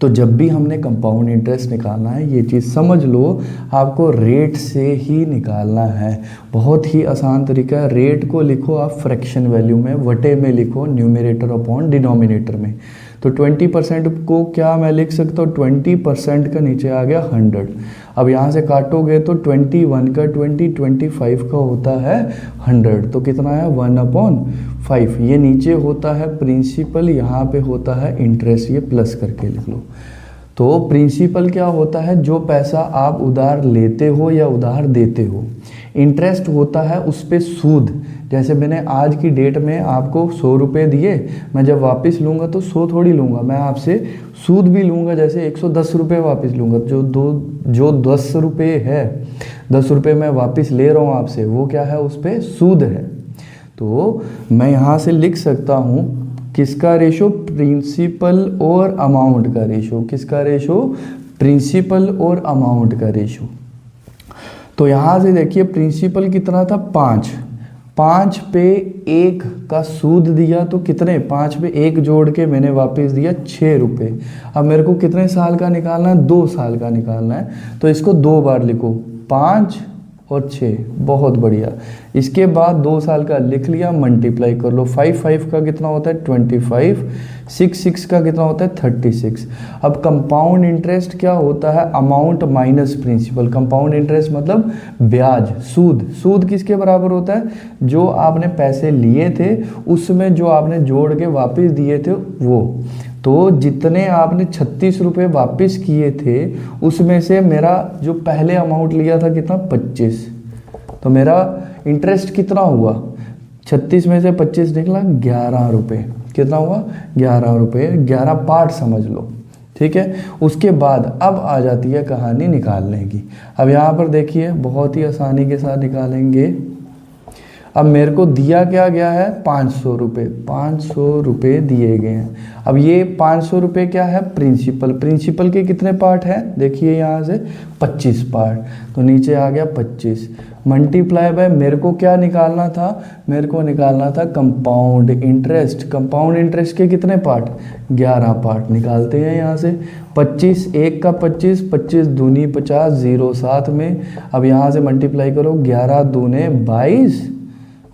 Speaker 1: तो जब भी हमने कंपाउंड इंटरेस्ट निकालना है, ये चीज़ समझ लो, आपको रेट से ही निकालना है। बहुत ही आसान तरीका है। रेट को लिखो आप फ्रैक्शन वैल्यू में, वटे में लिखो, न्यूमरेटर अपॉन डिनोमिनेटर में। तो 20% को क्या मैं लिख सकता हूँ? 20% का नीचे आ गया 100। अब यहाँ से काटोगे तो 21 का 20, 25 का होता है 100, तो कितना है? 1/5। ये नीचे होता है प्रिंसिपल, यहाँ पे होता है इंटरेस्ट, ये प्लस करके लिख लो। तो प्रिंसिपल क्या होता है? जो पैसा आप उधार लेते हो या उधार देते हो। इंटरेस्ट होता है उस पर सूद। जैसे मैंने आज की डेट में आपको 100 रुपये दिए, मैं जब वापस लूँगा तो 100 थोड़ी लूँगा, मैं आपसे सूद भी लूँगा, जैसे 110 रुपये वापस लूँगा। जो 10 रुपये है, 10 रुपये मैं वापस ले रहा हूँ आपसे, वो क्या है? उस पर सूद है। तो मैं यहाँ से लिख सकता हूँ किसका रेशो? प्रिंसिपल और अमाउंट का रेशो। किसका रेशो? प्रिंसिपल और अमाउंट का रेशो। तो यहाँ से देखिए प्रिंसिपल कितना था? 5 पे 1 का सूद दिया, तो कितने? 5 पे 1 जोड़ के मैंने वापस दिया 6 रुपये। अब मेरे को कितने साल का निकालना है? 2 साल का निकालना है। तो इसको 2 बार लिखो, 5 और 6। बहुत बढ़िया। इसके बाद 2 साल का लिख लिया, मल्टीप्लाई कर लो। 5 का कितना होता है? 25। 6 का कितना होता है? 36। अब कंपाउंड इंटरेस्ट क्या होता है? Amount minus principal. Compound interest मतलब ब्याज, सूद। सूद किसके बराबर होता है? जो आपने पैसे लिए थे उसमें जो आपने जोड़ के वापस दिए थे वो। तो जितने आपने 36 रुपये वापस किए थे, उसमें से मेरा जो पहले अमाउंट लिया था कितना? 25। तो मेरा इंटरेस्ट कितना हुआ? 36 में से 25 निकला 11 रुपये। कितना हुआ? 11 रुपये। 11 पार्ट समझ लो, ठीक है। उसके बाद अब आ जाती है कहानी निकालने की। अब यहाँ पर देखिए बहुत ही आसानी के साथ निकालेंगे। अब मेरे को दिया क्या गया है? 500 रुपये। 500 रुपये दिए गए हैं। अब ये 500 रुपये क्या है? प्रिंसिपल। प्रिंसिपल के कितने पार्ट हैं? देखिए यहाँ से 25 पार्ट, तो नीचे आ गया 25। मल्टीप्लाई बाय, मेरे को क्या निकालना था? मेरे को निकालना था कंपाउंड इंटरेस्ट। कंपाउंड इंटरेस्ट के कितने पार्ट? 11 पार्ट। निकालते हैं यहाँ से। 25, 1 का 25, 25 दूनी 50, 0 साथ में। अब यहाँ से मल्टीप्लाई करो, 11 दूने 22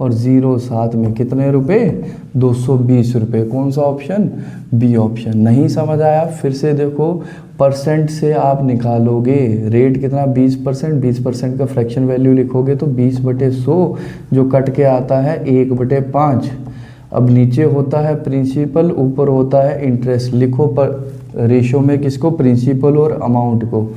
Speaker 1: और 0 साथ में, कितने रुपए? 220 रुपये। कौन सा ऑप्शन? B option. नहीं समझ आया? फिर से देखो, परसेंट से आप निकालोगे रेट कितना? 20%। 20% का फ्रैक्शन वैल्यू लिखोगे तो 20/100, जो कट के आता है 1/5। अब नीचे होता है प्रिंसिपल, ऊपर होता है इंटरेस्ट। लिखो पर रेशो में किसको? प्रिंसिपल और अमाउंट को।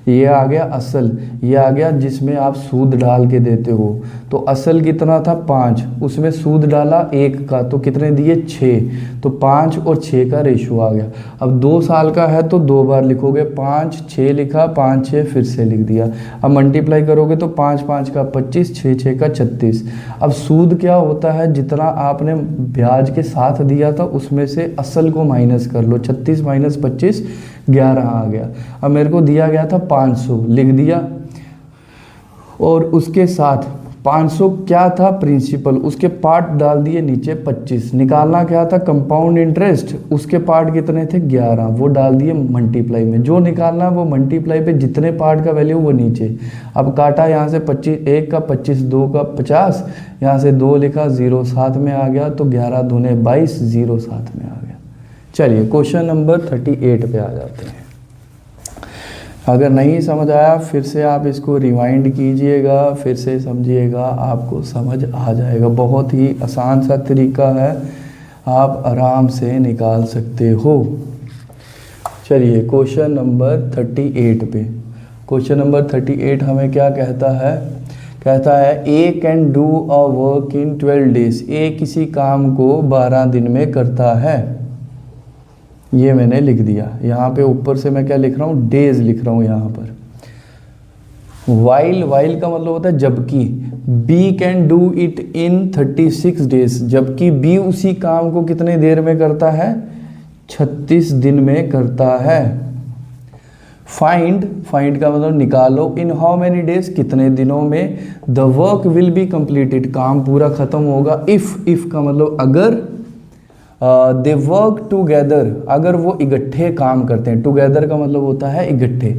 Speaker 1: ये आ गया असल, ये आ गया जिसमें आप सूद डाल के देते हो। तो असल कितना था? 5, उसमें सूद डाला 1 का, तो कितने दिए? 6। तो 5 और 6 का रेशो आ गया। अब 2 साल का है तो 2 बार लिखोगे, 5 6 लिखा, 5 6 फिर से लिख दिया। अब मल्टीप्लाई करोगे तो 5 5 का 25, 6 6 का 36। अब सूद क्या होता है? जितना आपने ब्याज के साथ दिया था उसमें से असल को माइनस कर लो। 36 माइनस 25, 11 आ गया। अब मेरे को दिया गया था 500, लिख दिया, और उसके साथ
Speaker 2: 500 क्या था प्रिंसिपल, उसके पार्ट डाल दिए नीचे 25। निकालना क्या था कंपाउंड इंटरेस्ट, उसके पार्ट कितने थे 11, वो डाल दिए मल्टीप्लाई में। जो निकालना वो मल्टीप्लाई पे जितने पार्ट का वैल्यू वो नीचे। अब काटा यहाँ से 25, 1 का 25, 2 का 50, यहाँ से 2 लिखा, 0 साथ में आ गया, तो 11 दूने 22, 0 साथ में आ गया। चलिए क्वेश्चन नंबर 38 पे आ जाते हैं। अगर नहीं समझ आया फिर से आप इसको रिवाइंड कीजिएगा, फिर से समझिएगा, आपको समझ आ जाएगा। बहुत ही आसान सा तरीका है, आप आराम से निकाल सकते हो। चलिए क्वेश्चन नंबर 38 पे। क्वेश्चन नंबर 38 हमें क्या कहता है? कहता है A can do a work in 12 days. A किसी काम को 12 दिन में करता है। ये मैंने लिख दिया। यहाँ पे ऊपर से मैं क्या लिख रहा हूँ? डेज लिख रहा हूँ यहाँ पर। वाइल का मतलब होता है जबकि। B can do it in 36 days. जबकि बी उसी काम को कितने देर में करता है? 36 दिन में करता है। फाइंड का मतलब निकालो। इन हाउ मेनी डेज, कितने दिनों में। The work will be completed, काम पूरा खत्म होगा। इफ का मतलब अगर। दे वर्क टूगेदर, अगर वो इकट्ठे काम करते हैं। टूगेदर का मतलब होता है इकट्ठे।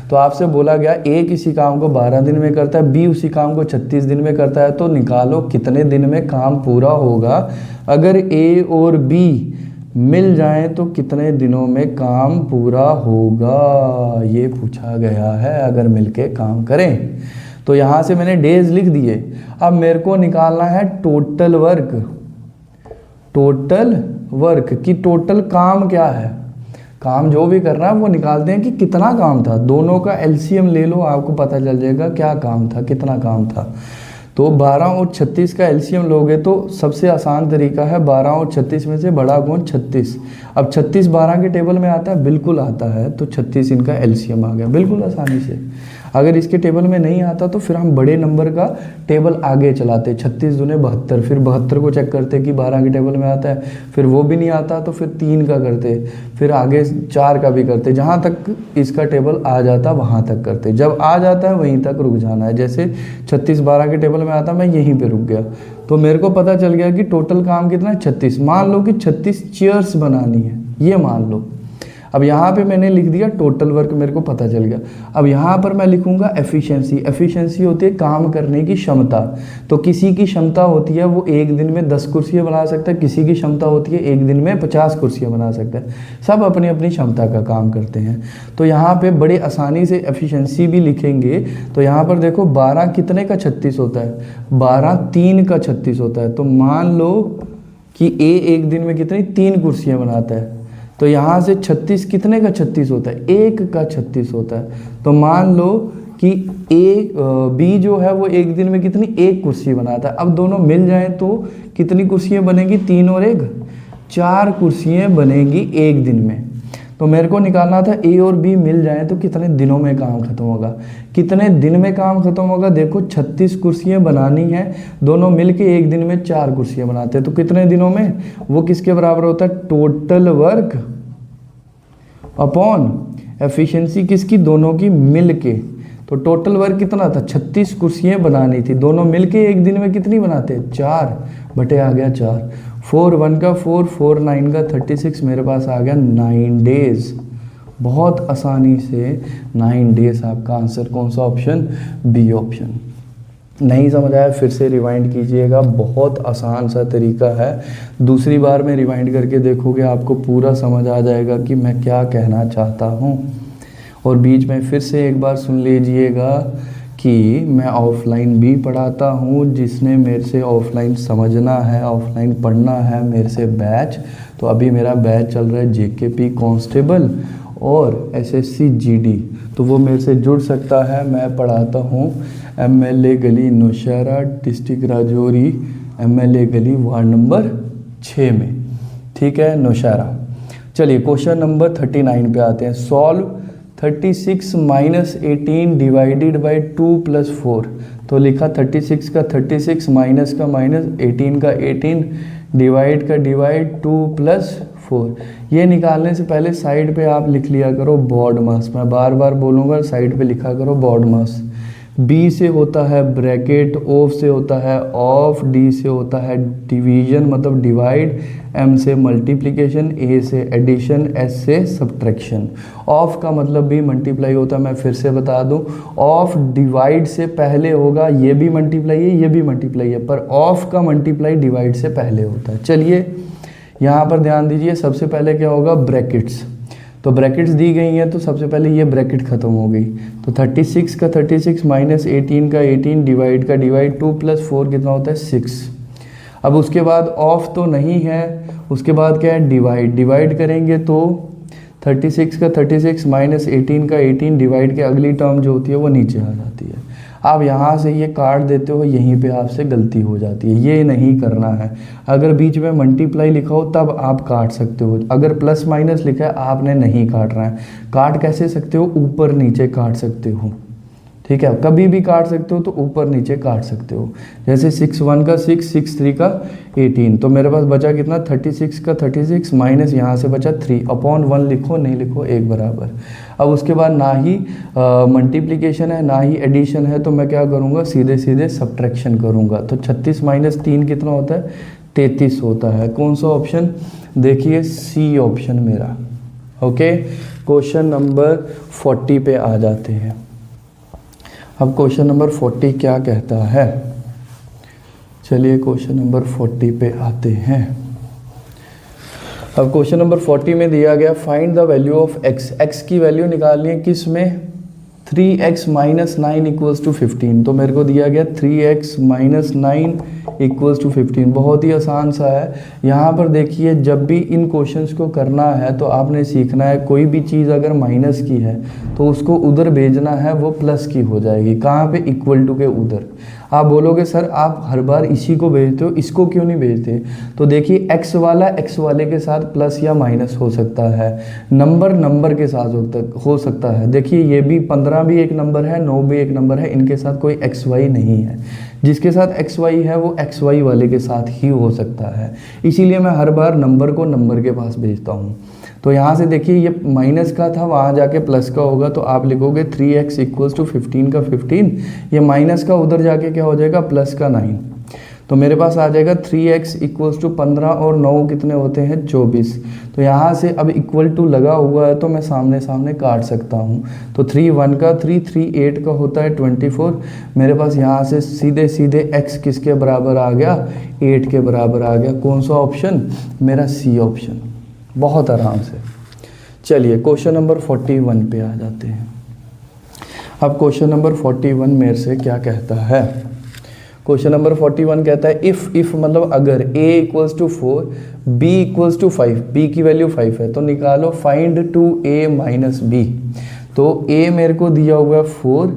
Speaker 2: तो आपसे बोला गया ए किसी काम को 12 दिन में करता है, बी उसी काम को 36 दिन में करता है, तो निकालो कितने दिन में काम पूरा होगा। अगर ए और बी मिल जाएं तो कितने दिनों में काम पूरा होगा, ये पूछा गया है। अगर मिलके काम करें तो यहाँ से मैंने डेज लिख दिए। अब मेरे को निकालना है टोटल वर्क की टोटल काम क्या है। काम जो भी कर रहा है वो निकालते हैं कि कितना काम था। दोनों का एलसीएम ले लो, आपको पता चल जाएगा क्या काम था, कितना काम था। तो 12 और 36 का एलसीएम लोगे तो सबसे आसान तरीका है 12 और 36 में से बड़ा कौन? 36। अब 36 12 के टेबल में आता है, बिल्कुल आता है, तो 36 इनका एलसीएम आ गया बिल्कुल आसानी से। अगर इसके टेबल में नहीं आता तो फिर हम बड़े नंबर का टेबल आगे चलाते, 36 दूने 72, फिर 72 को चेक करते कि 12 के टेबल में आता है, फिर वो भी नहीं आता तो फिर 3 का करते, फिर आगे 4 का भी करते, जहाँ तक इसका टेबल आ जाता वहाँ तक करते। जब आ जाता है वहीं तक रुक जाना है। जैसे 36 12 के टेबल में आता, मैं यहीं पे रुक गया, तो मेरे को पता चल गया कि टोटल काम कितना है 36। मान लो कि 36 चेयर्स बनानी है, ये मान लो। अब यहाँ पे मैंने लिख दिया टोटल वर्क, मेरे को पता चल गया। अब यहाँ पर मैं लिखूंगा एफिशिएंसी। एफिशिएंसी होती है काम करने की क्षमता। तो किसी की क्षमता होती है वो एक दिन में 10 कुर्सियाँ बना सकता है, किसी की क्षमता होती है एक दिन में 50 कुर्सियाँ बना सकता है। सब अपनी अपनी क्षमता का काम करते हैं। तो यहाँ पे बड़े आसानी से एफिशिएंसी भी लिखेंगे। तो यहाँ पर देखो 12 कितने का 36 होता है? 12 3 का 36 होता है। तो मान लो कि ए एक दिन में कितनी 3 कुर्सियाँ बनाता है, तो यहाँ से 36 कितने का 36 होता है? 1 का 36 होता है। तो मान लो कि बी जो है वो एक दिन में कितनी 1 कुर्सी बनाता है। अब दोनों मिल जाएं तो कितनी कुर्सियाँ बनेंगी? 3 और 1 4 कुर्सियाँ बनेंगी एक दिन में। तो मेरे को निकालना था ए और बी मिल जाएं तो कितने दिनों में काम खत्म होगा। कितने दिन में काम खत्म होगा? देखो 36 कुर्सियाँ बनानी है, दोनों मिलके एक दिन में 4 कुर्सियाँ बनाते हैं, तो कितने दिनों में? वो किसके बराबर होता है? टोटल वर्क अपॉन एफिशिएंसी किसकी? दोनों की मिल के। तो टोटल वर्क कितना था? 36 कुर्सियाँ बनानी थी, दोनों मिलके एक दिन में कितनी बनाते हैं? 4 बटे आ गया 4। 4 1 का 4, 4 9 का 36, मेरे पास आ गया 9 डेज। बहुत आसानी से 9 डेज आपका आंसर। कौन सा ऑप्शन? B option. नहीं समझ आया फिर से रिवाइंड कीजिएगा, बहुत आसान सा तरीका है। दूसरी बार में रिवाइंड करके देखोगे आपको पूरा समझ आ जाएगा कि मैं क्या कहना चाहता हूँ। और बीच में फिर से एक बार सुन लीजिएगा कि मैं ऑफलाइन भी पढ़ाता हूँ। जिसने मेरे से ऑफलाइन समझना है, ऑफलाइन पढ़ना है मेरे से बैच, तो अभी मेरा बैच चल रहा है जेकेपी कांस्टेबल और एसएससी जीडी, तो वो मेरे से जुड़ सकता है। मैं पढ़ाता हूँ एमएलए गली नौशहरा, डिस्ट्रिक्ट राजौरी, एमएलए गली वार्ड नंबर 6 में, ठीक है, नौशहरा। चलिए क्वेश्चन नंबर 39 पे आते हैं। Solve 36 minus 18 divided by 2 plus 4। तो लिखा 36 का 36, माइनस का माइनस, 18 का 18, डिवाइड का डिवाइड, 2 प्लस 4। ये निकालने से पहले साइड पे आप लिख लिया करो बॉड मास। मैं बार बार बोलूँगा साइड पे लिखा करो बॉड मास। बी से होता है ब्रैकेट, ओ से होता है ऑफ, डी से होता है डिवीजन मतलब डिवाइड, एम से मल्टीप्लिकेशन, ए से एडिशन, एस से सब्ट्रैक्शन। ऑफ का मतलब भी मल्टीप्लाई होता है, मैं फिर से बता दूं, ऑफ डिवाइड से पहले होगा, ये भी मल्टीप्लाई है ये भी मल्टीप्लाई है, पर ऑफ का मल्टीप्लाई डिवाइड से पहले होता है। चलिए यहाँ पर ध्यान दीजिए, सबसे पहले क्या होगा ब्रैकेट्स, तो ब्रैकेट्स दी गई हैं तो सबसे पहले ये ब्रैकेट ख़त्म हो गई, तो 36 का 36 माइनस 18 का 18 डिवाइड का डिवाइड, 2 + 4 कितना होता है 6। अब उसके बाद ऑफ तो नहीं है, उसके बाद क्या है डिवाइड, डिवाइड करेंगे तो 36 का 36 माइनस 18 का 18 डिवाइड के अगली टर्म जो होती है वो नीचे आ जाती है। आप यहाँ से ये काट देते हो, यहीं पे आपसे गलती हो जाती है, ये नहीं करना है। अगर बीच में मल्टीप्लाई लिखा हो तब आप काट सकते हो, अगर प्लस माइनस लिखा है आपने नहीं काटना है। काट कैसे सकते हो, ऊपर नीचे काट सकते हो, ठीक है, कभी भी काट सकते हो तो ऊपर नीचे काट सकते हो। जैसे 6 1 का 6, 6 3 का 18, तो मेरे पास बचा कितना 36 का 36 माइनस यहाँ से बचा 3 अपॉन 1 लिखो नहीं लिखो एक बराबर। अब उसके बाद ना ही मल्टीप्लिकेशन है ना ही एडिशन है, तो मैं क्या करूँगा सीधे सीधे सब्ट्रैक्शन करूँगा। तो 36 माइनस 3 कितना होता है 33 होता है। कौन सा ऑप्शन, देखिए सी ऑप्शन मेरा। ओके, क्वेश्चन नंबर 40 पे आ जाते हैं। अब क्वेश्चन नंबर 40 क्या कहता है, चलिए क्वेश्चन नंबर 40 पे आते हैं। अब क्वेश्चन नंबर 40 में दिया गया find the value of x, x की वैल्यू निकालनी है किस में, 3x माइनस 9 इक्वल्स टू 15। तो मेरे को दिया गया 3x माइनस 9 इक्वल्स टू 15, बहुत ही आसान सा है। यहाँ पर देखिए जब भी इन क्वेश्चंस को करना है तो आपने सीखना है कोई भी चीज़ अगर माइनस की है तो उसको उधर भेजना है, वो प्लस की हो जाएगी। कहाँ पे, इक्वल टू के उधर। आप बोलोगे सर आप हर बार इसी को भेजते हो, इसको क्यों नहीं भेजते, तो देखिए x वाला x वाले के साथ प्लस या माइनस हो सकता है, नंबर नंबर के साथ हो सकता है। देखिए ये भी 15 भी एक नंबर है, 9 भी एक नंबर है, इनके साथ कोई xy नहीं है। जिसके साथ xy है वो xy वाले के साथ ही हो सकता है, इसीलिए मैं हर बार नंबर को नंबर के पास भेजता हूँ। तो यहाँ से देखिए ये माइनस का था, वहाँ जाके प्लस का होगा, तो आप लिखोगे 3x इक्वल्स टू 15 का 15, ये माइनस का उधर जाके क्या हो जाएगा प्लस का 9, तो मेरे पास आ जाएगा 3x इक्वल्स टू 15 और 9 कितने होते हैं 24। तो यहाँ से अब इक्वल टू लगा हुआ है तो मैं सामने सामने काट सकता हूँ। तो 3 1 का 3 3 8 का होता है 24। मेरे पास यहाँ से सीधे सीधे x किसके बराबर आ गया, 8 के बराबर आ गया। कौन सा ऑप्शन, मेरा सी ऑप्शन, बहुत आराम से। चलिए क्वेश्चन नंबर 41 पे आ जाते हैं। अब क्वेश्चन नंबर 41 मेरे से क्या कहता है, क्वेश्चन नंबर 41 कहता है इफ़ मतलब अगर a equals to 4 b equals to 5, b की वैल्यू 5 है तो निकालो फाइंड 2a माइनस b। तो a मेरे को दिया हुआ है 4,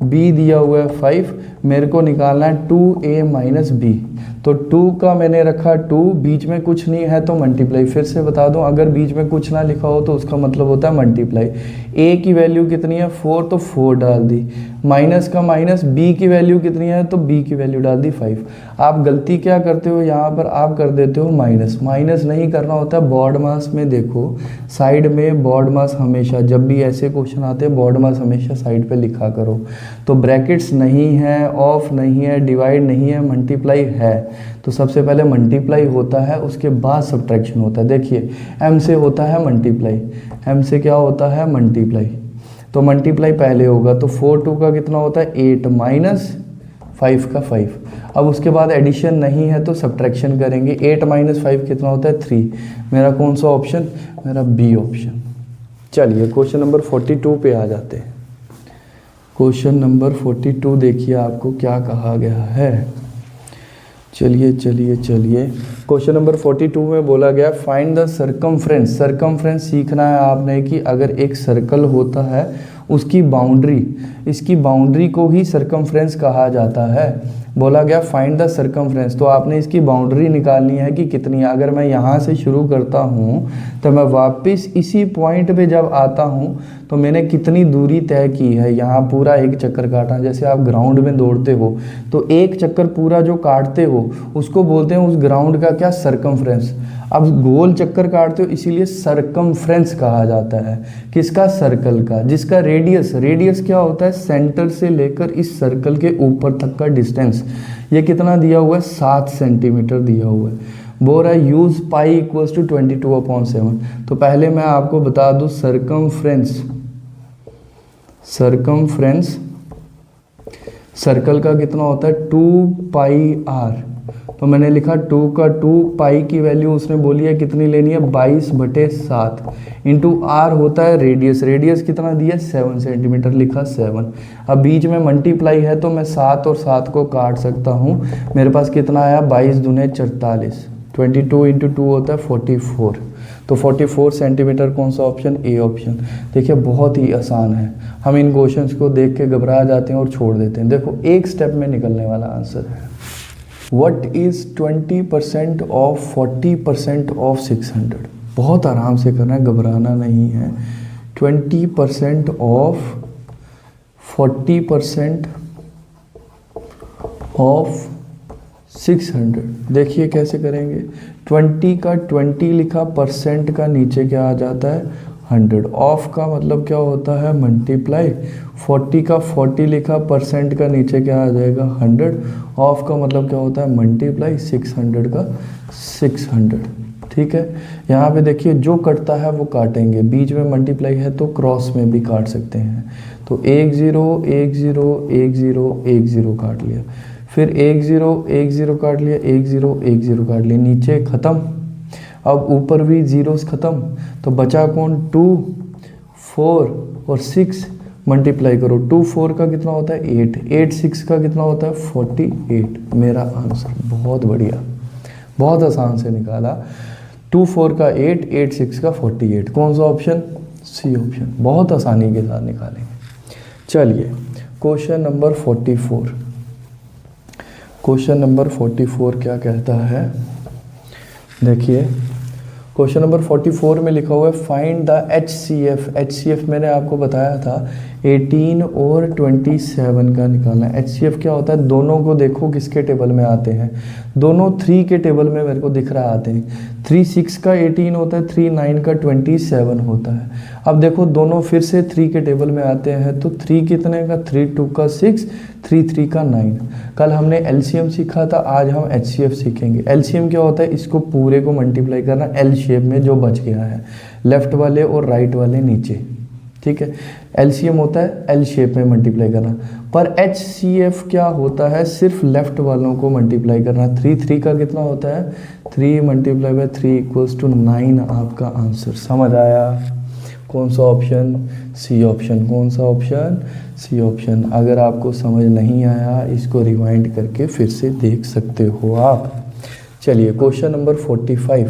Speaker 2: b दिया हुआ है 5, मेरे को निकालना है 2a माइनस b। तो 2 का मैंने रखा 2, बीच में कुछ नहीं है तो मल्टीप्लाई। फिर से बता दूं अगर बीच में कुछ ना लिखा हो तो उसका मतलब होता है मल्टीप्लाई। a की वैल्यू कितनी है 4, तो 4 डाल दी, माइनस का माइनस, b की वैल्यू कितनी है तो b की वैल्यू डाल दी 5। आप गलती क्या करते हो यहाँ पर, आप कर देते हो माइनस। माइनस नहीं करना होता है, बॉड मास में देखो साइड में बॉड मास हमेशा, जब भी ऐसे क्वेश्चन आते हैं बॉड मास हमेशा साइड पे लिखा करो। तो ब्रैकेट्स नहीं है, ऑफ नहीं है, डिवाइड नहीं है, मल्टीप्लाई है। तो सबसे पहले मल्टीप्लाई होता है, उसके बाद सब्ट्रैक्शन होता है। देखिए m से होता है मल्टीप्लाई, m से क्या होता है मल्टीप्लाई, तो मल्टीप्लाई पहले होगा। तो 4 2 का कितना होता है 8 माइनस 5 का 5। अब उसके बाद एडिशन नहीं है तो सब्ट्रैक्शन करेंगे, 8 माइनस 5 कितना होता है 3। मेरा कौन सा ऑप्शन, मेरा बी ऑप्शन। चलिए क्वेश्चन नंबर 42 पे आ जाते हैं। क्वेश्चन नंबर 42 देखिए आपको क्या कहा गया है। चलिए चलिए चलिए, क्वेश्चन नंबर 42 में बोला गया फाइंड द सर्कमफ्रेंस। सर्कमफ्रेंस सीखना है आपने कि अगर एक सर्कल होता है उसकी बाउंड्री, इसकी बाउंड्री को ही सर्कमफ्रेंस कहा जाता है। बोला गया फाइंड द सर्कमफ्रेंस, तो आपने इसकी बाउंड्री निकालनी है कि कितनी है। अगर मैं यहाँ से शुरू करता हूँ तो मैं वापस इसी पॉइंट पे जब आता हूँ तो मैंने कितनी दूरी तय की है, यहाँ पूरा एक चक्कर काटा। जैसे आप ग्राउंड में दौड़ते हो तो एक चक्कर पूरा जो काटते हो उसको बोलते हैं उस ग्राउंड का क्या, सर्कमफ्रेंस। अब गोल चक्कर काटते हो इसीलिए सरकमफ्रेंस कहा जाता है। किसका? सर्कल का। जिसका रेडियस क्या होता है? सेंटर से लेकर इस सर्कल के ऊपर तक का डिस्टेंस। ये कितना दिया हुआ है? 7 सेंटीमीटर दिया हुआ है। बोल रहा है यूज पाई इक्वल्स टू 22/7। तो पहले मैं आपको बता दूं सरकमफ्रेंस सर्कल का कितना होता है? 2πr। तो मैंने लिखा 2 का 2, पाई की वैल्यू उसने बोली है कितनी लेनी है? 22/7 इंटू आर होता है रेडियस कितना दिया? 7 सेंटीमीटर, लिखा 7। अब बीच में मल्टीप्लाई है तो मैं 7 और 7 को काट सकता हूँ। मेरे पास कितना आया? 22 दूने 44, 22 इंटू 2 होता है 44। तो 44 सेंटीमीटर कौन सा ऑप्शन? A option. देखिए बहुत ही आसान है, हम इन क्वेश्चंस को देख के घबरा जाते हैं और छोड़ देते हैं। देखो एक स्टेप में निकलने वाला आंसर है। What is 20% of 40% of 600? बहुत आराम से करना है, घबराना नहीं है। 20% of 40% of 600। देखिए कैसे करेंगे। 20 का 20 लिखा, परसेंट का नीचे क्या आ जाता है? 100। ऑफ का मतलब क्या होता है? मल्टीप्लाई। 40 का 40 लिखा, परसेंट का नीचे क्या आ जाएगा? 100। ऑफ का मतलब क्या होता है? मल्टीप्लाई। 600 का 600। ठीक है, यहाँ पे देखिए जो कटता है वो काटेंगे, बीच में मल्टीप्लाई है तो क्रॉस में भी काट सकते हैं। तो 1 0 1 0 1 0 1 0 काट लिया, फिर 1 0 1 0 काट लिया, 1 0 1 0 काट लिया, नीचे ख़त्म। अब ऊपर भी जीरोस ख़त्म, तो बचा कौन? 2 4 और 6 मल्टीप्लाई करो। 2 4 का कितना होता है? 8, 8 6 का कितना होता है? 48। मेरा आंसर बहुत बढ़िया, बहुत आसान से निकाला। 2 4 का 8, 8 6 का 48। कौन सा ऑप्शन? C option. बहुत आसानी के साथ निकालेंगे। चलिए क्वेश्चन नंबर 44। क्वेश्चन नंबर 44 क्या कहता है? देखिए क्वेश्चन नंबर 44 में लिखा हुआ है फाइंड द HCF। HCF मैंने आपको बताया था 18 और 27 का निकालना है। HCF क्या होता है? दोनों को देखो किसके टेबल में आते हैं, दोनों 3 के टेबल में मेरे को दिख रहा आते हैं। 3 6 का 18 होता है, 3 9 का 27 होता है। अब देखो दोनों फिर से 3 के टेबल में आते हैं, तो 3 कितने का? 3 2 का 6, 3 3 का 9। कल हमने LCM सीखा था, आज हम HCF सीखेंगे। LCM क्या होता है? इसको पूरे को मल्टीप्लाई करना L शेप में जो बच गया है, लेफ्ट वाले और राइट वाले नीचे। ठीक है, LCM होता है L शेप में मल्टीप्लाई करना, पर HCF क्या होता है? सिर्फ लेफ्ट वालों को मल्टीप्लाई करना। 3 3 का कितना होता है? 3 मल्टीप्लाई बाय 3 इक्वल्स टू 9 आपका आंसर। समझ आया? कौन सा ऑप्शन? C option. कौन सा ऑप्शन? C option. अगर आपको समझ नहीं आया इसको रिवाइंड करके फिर से देख सकते हो आप। चलिए क्वेश्चन नंबर 45।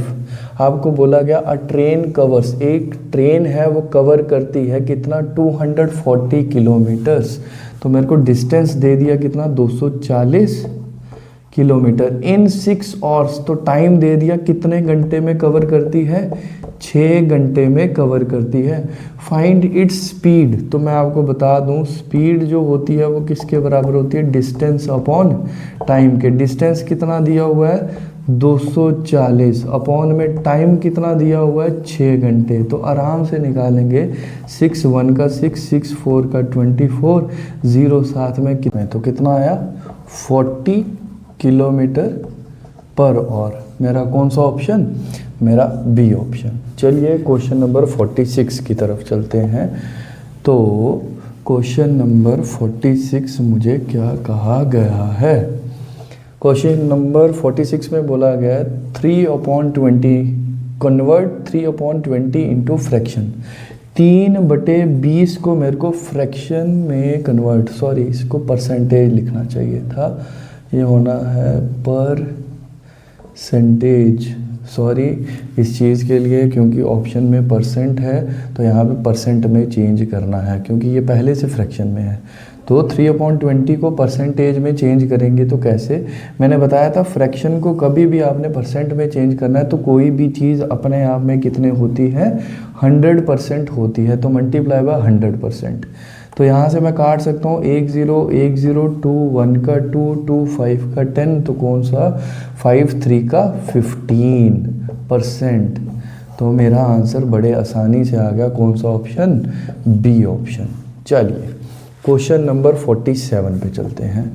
Speaker 2: आपको बोला गया अ ट्रेन कवर्स, एक ट्रेन है वो कवर करती है कितना? 240 किलोमीटर्स। तो मेरे को डिस्टेंस दे दिया कितना? 240 किलोमीटर इन 6 आवर्स। तो टाइम दे दिया कितने घंटे में कवर करती है? 6 घंटे में कवर करती है। Find its speed. तो मैं आपको बता दूं स्पीड जो होती है वो किसके बराबर होती है? डिस्टेंस अपॉन टाइम के। डिस्टेंस कितना दिया हुआ है? 240 अपॉन में टाइम कितना दिया हुआ है? 6 घंटे। तो आराम से निकालेंगे। 6 1 का 6, 6 4 का 24, 0 7 में कितने? तो कितना आया? 40 किलोमीटर पर आवर। मेरा कौन सा ऑप्शन? मेरा बी ऑप्शन। चलिए क्वेश्चन नंबर 46 की तरफ चलते हैं। तो क्वेश्चन नंबर 46 मुझे क्या कहा गया है? क्वेश्चन नंबर 46 में बोला गया है 3/20 कन्वर्ट 3/20 इंटू फ्रैक्शन। 3/20 को मेरे को फ्रैक्शन में कन्वर्ट, सॉरी इसको परसेंटेज लिखना चाहिए था, ये होना है परसेंटेज। सॉरी इस चीज़ के लिए, क्योंकि ऑप्शन में परसेंट है तो यहाँ पे परसेंट में चेंज करना है, क्योंकि ये पहले से फ्रैक्शन में है। तो 3/20 को परसेंटेज में चेंज करेंगे तो कैसे? मैंने बताया था फ्रैक्शन को कभी भी आपने परसेंट में चेंज करना है तो कोई भी चीज़ अपने आप में कितने होती है? 100% होती है। तो मल्टीप्लाई बाय 100%। तो यहाँ से मैं काट सकता हूँ 1 0 1 0 2 1 का 2 2 5 का 10, तो कौन सा 5 3 का 15%। तो मेरा आंसर बड़े आसानी से आ गया, कौन सा ऑप्शन, बी ऑप्शन। चलिए क्वेश्चन नंबर 47 पे चलते हैं।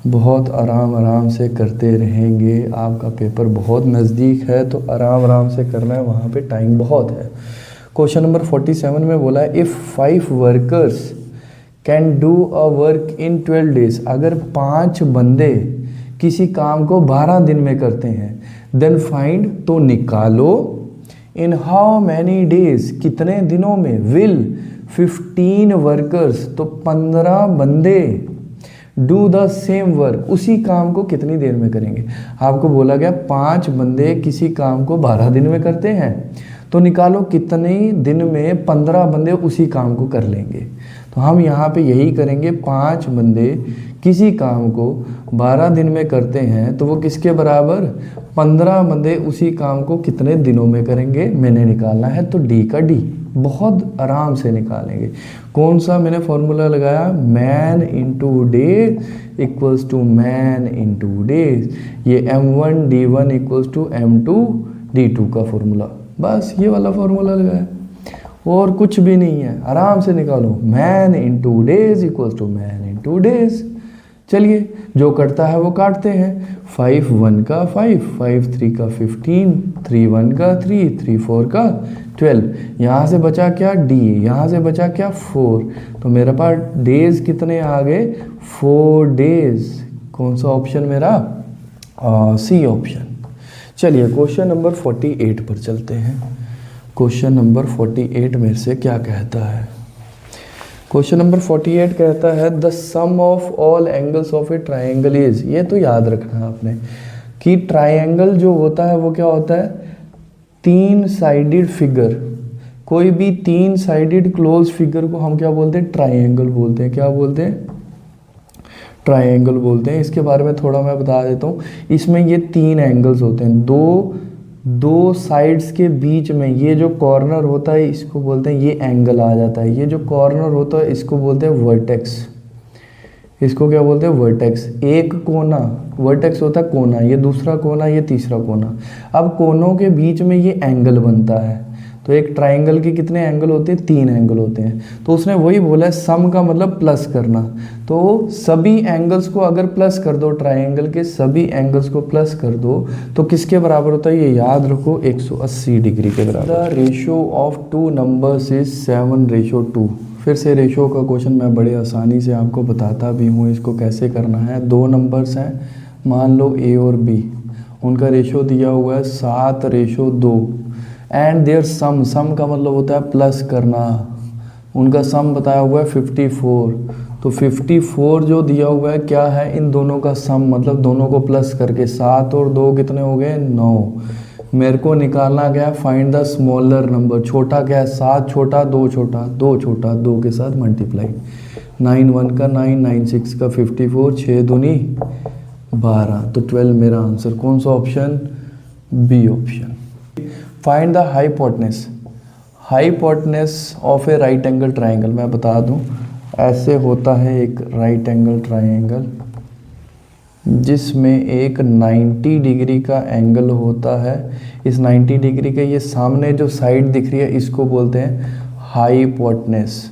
Speaker 2: बहुत आराम आराम से करते रहेंगे, आपका पेपर बहुत नज़दीक है तो आराम आराम से करना है, वहाँ पे टाइम बहुत है। क्वेश्चन नंबर 47 में बोला है if 5 workers can do a work in 12 days, अगर 5 बंदे किसी काम को 12 दिन में करते हैं, देन फाइंड, तो निकालो, इन हाउ मैनी डेज, कितने दिनों में, विल 15 वर्कर्स, तो 15 बंदे, डू द सेम वर्क, उसी काम को कितनी देर में करेंगे। आपको बोला गया 5 बंदे किसी काम को 12 दिन में करते हैं, तो निकालो कितने दिन में 15 बंदे उसी काम को कर लेंगे। तो हम यहाँ पे यही करेंगे, 5 बंदे किसी काम को 12 दिन में करते हैं, तो वो किसके बराबर, 15 बंदे उसी काम को कितने दिनों में करेंगे, मैंने निकालना है, तो डी का डी। बहुत आराम से निकालेंगे। कौन सा मैंने फॉर्मूला लगाया, man into day equals to man into days, ये M1 D1 equals to M2 D2 का फॉर्मूला, बस ये वाला फॉर्मूला लगाया, और कुछ भी नहीं है। आराम से निकालो, man into days equals to man into days. चलिए जो कटता है वो काटते हैं, 5 1 का 5, 5 3 का 15, 3 1 का 3, 3 4 का 12। यहाँ से बचा क्या, डी, यहाँ से बचा क्या, 4, तो मेरे पास डेज कितने आ गए, 4 डेज। कौन सा ऑप्शन मेरा, सी ऑप्शन। चलिए क्वेश्चन नंबर 48 पर चलते हैं। क्वेश्चन नंबर 48 मेरे से क्या कहता है, क्वेश्चन नंबर 48 कहता है the sum of all angles of a triangle is, ये तो याद रखना है आपने कि ट्राइंगल जो होता है वो क्या होता है, 3 साइडेड फिगर। कोई भी 3 साइडेड क्लोज फिगर को हम क्या बोलते हैं, ट्राइंगल बोलते हैं। क्या बोलते हैं, ट्राइंगल बोलते हैं। इसके बारे में थोड़ा मैं बता देता हूँ। इसमें ये 3 एंगल्स होते हैं, दो साइड्स के बीच में ये जो कॉर्नर होता है इसको बोलते हैं, ये एंगल आ जाता है। ये जो कॉर्नर होता है इसको बोलते हैं वर्टेक्स। इसको क्या बोलते हैं, वर्टेक्स। एक कोना, वर्टेक्स होता है कोना, ये दूसरा कोना, ये तीसरा कोना। अब कोनों के बीच में ये एंगल बनता है। तो एक ट्राइंगल के कितने एंगल होते हैं, 3 एंगल होते हैं। तो उसने वही बोला है, सम का मतलब प्लस करना। तो सभी एंगल्स को अगर प्लस कर दो, ट्राइंगल के सभी एंगल्स को प्लस कर दो, तो किसके बराबर होता है, ये याद रखो, 180 डिग्री के बराबर। The ratio of 2 numbers is 7:2। फिर से रेशियो का क्वेश्चन मैं बड़े आसानी से आपको बताता भी हूँ, इसको कैसे करना है। 2 नंबर्स हैं, मान लो A और B, उनका रेशियो दिया हुआ है 7:2 एंड देयर सम, सम का मतलब होता है प्लस करना। उनका सम बताया हुआ है 54। तो 54 जो दिया हुआ है क्या है, इन दोनों का सम, मतलब दोनों को प्लस करके 7 और 2 कितने हो गए, 9। मेरे को निकालना गया फाइंड द स्मॉलर नंबर। छोटा क्या है, 7 छोटा, 2 छोटा, 2 छोटा, 2 के साथ मल्टीप्लाई, 9 1 का 9, 9 6 का 54, 6 दूनी 12, तो 12 मेरा आंसर। कौन सा option, B option. Find the hypotenuse, hypotenuse of a right angle triangle. मैं बता दूं, ऐसे होता है एक राइट एंगल ट्राइंगल जिसमें एक 90 डिग्री का एंगल होता है। इस 90 डिग्री के ये सामने जो साइड दिख रही है इसको बोलते हैं हाइपोटेनस,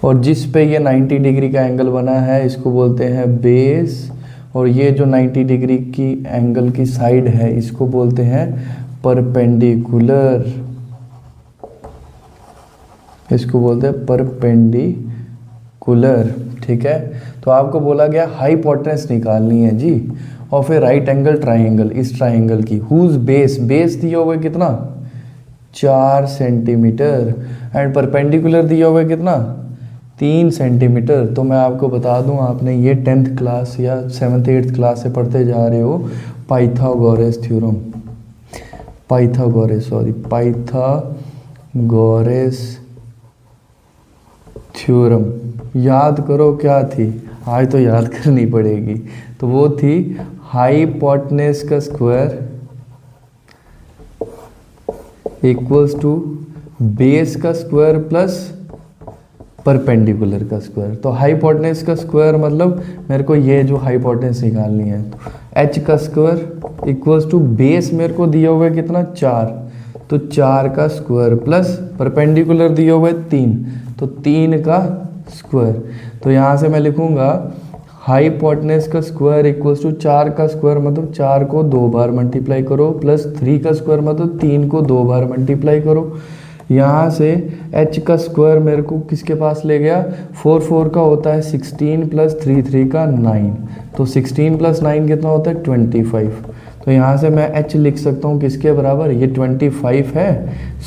Speaker 2: और जिस पे ये 90 डिग्री का एंगल बना है इसको बोलते हैं बेस, और ये जो 90 डिग्री की एंगल की साइड है इसको बोलते हैं परपेंडिकुलर, इसको बोलते हैं परपेंडिकुलर। ठीक है, तो आपको बोला गया हाइपोटेनस निकालनी है जी of a right angle triangle, इस ट्राइंगल की, हुज बेस, बेस दिया हुआ है कितना, 4 सेंटीमीटर, एंड परपेंडिकुलर दिया हुआ है कितना, 3 सेंटीमीटर। तो मैं आपको बता दूं, आपने ये 10th क्लास या 7th 8th क्लास से पढ़ते जा रहे हो, पाइथागोरस थ्योरम, पाइथागोरस थ्योरम याद करो क्या थी, आज तो याद करनी पड़ेगी। तो वो थी हाइपोटेनस का स्क्वायर इक्वल्स टू बेस का स्क्वायर प्लस परपेंडिकुलर का स्क्वायर। तो हाइपोटेनस का स्क्वायर मतलब मेरे को ये जो हाइपोटेनस निकालनी है, एच का स्क्वायर इक्वल्स टू बेस मेरे को दिया हुआ है कितना 4, तो 4 का स्क्वायर प्लस परपेंडिकुलर दिया हुआ है 3, तो 3 का स्क्वायर। तो यहाँ से मैं लिखूँगा हाइपोटेनस का स्क्वायर इक्वल्स टू 4 का स्क्वायर मतलब 4 को 2 बार मल्टीप्लाई करो, प्लस 3 का स्क्वायर मतलब 3 को 2 बार मल्टीप्लाई करो। यहाँ से h का स्क्वायर मेरे को किसके पास ले गया, 4 4 का होता है 16 प्लस 3 3 का 9, तो 16 प्लस 9 कितना होता है 25। तो यहाँ से मैं h लिख सकता हूँ किसके बराबर, ये 25 है।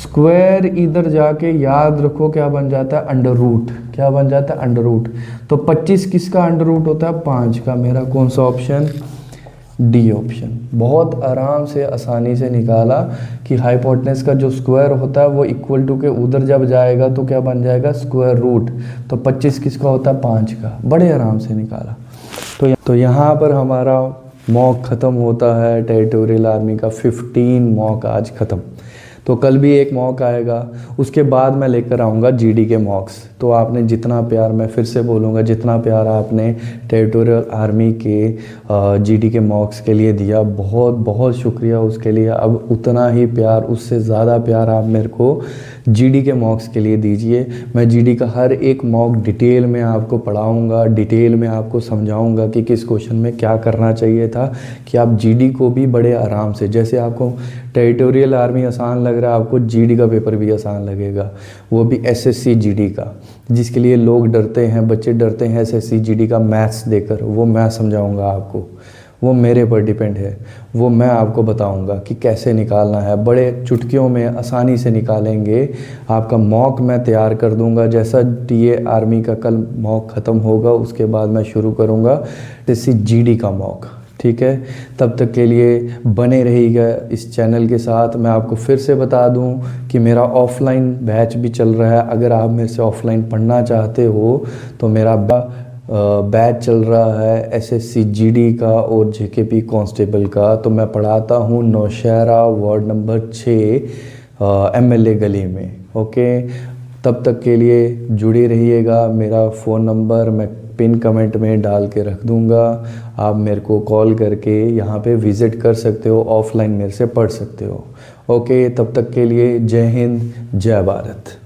Speaker 2: स्क्वायर इधर जाके याद रखो क्या बन जाता है, अंडर रूट। क्या बन जाता है, अंडर रूट। तो 25 किसका अंडर रूट होता है, 5 का। मेरा कौन सा ऑप्शन, डी ऑप्शन। बहुत आराम से आसानी से निकाला कि हाइपोटेनस का जो स्क्वायर होता है वो इक्वल टू के उधर जब जाएगा तो क्या बन जाएगा, स्क्वायर रूट। तो 25 किसका होता है, 5 का। बड़े आराम से निकाला। तो यहाँ पर हमारा मॉक ख़त्म होता है, टेरिटोरियल आर्मी का 15 मॉक आज ख़त्म। तो कल भी एक मॉक आएगा, उसके बाद मैं लेकर आऊँगा जीडी के मॉक्स। तो आपने जितना प्यार, मैं फिर से बोलूँगा, जितना प्यार आपने टेरिटोरियल आर्मी के जीडी के मॉक्स के लिए दिया, बहुत बहुत शुक्रिया उसके लिए। अब उतना ही प्यार, उससे ज़्यादा प्यार आप मेरे को जीडी के मॉक्स के लिए दीजिए। मैं जीडी का हर एक मॉक डिटेल में आपको पढ़ाऊँगा, डिटेल में आपको समझाऊँगा कि किस क्वेश्चन में क्या करना चाहिए था, कि आप जीडी को भी बड़े आराम से, जैसे आपको टेरिटोरियल आर्मी आसान लग रहा है, आपको जीडी का पेपर भी आसान लगेगा, वो भी एसएससी जीडी का, जिसके लिए लोग डरते हैं, बच्चे डरते हैं एसएससी जीडी का मैथ्स देकर। वो मैं समझाऊंगा आपको, वो मेरे पर डिपेंड है, वो मैं आपको बताऊंगा कि कैसे निकालना है। बड़े चुटकियों में आसानी से निकालेंगे। आपका मॉक मैं तैयार कर दूंगा। जैसा टीए आर्मी का कल मॉक ख़त्म होगा, उसके बाद मैं शुरू करूंगा एसएससी जीडी का मॉक। ठीक है, तब तक के लिए बने रहिएगा इस चैनल के साथ। मैं आपको फिर से बता दूं कि मेरा ऑफलाइन बैच भी चल रहा है। अगर आप मेरे से ऑफलाइन पढ़ना चाहते हो तो मेरा बैच चल रहा है एसएससी जीडी का और जेकेपी कांस्टेबल का। तो मैं पढ़ाता हूं नौशहरा वार्ड नंबर 6 एमएलए गली में। ओके, तब तक के लिए जुड़े रहिएगा। मेरा फ़ोन नंबर मैं पिन कमेंट में डाल के रख दूंगा। आप मेरे को कॉल करके यहाँ पे विज़िट कर सकते हो, ऑफलाइन मेरे से पढ़ सकते हो। ओके, तब तक के लिए जय हिंद, जय भारत।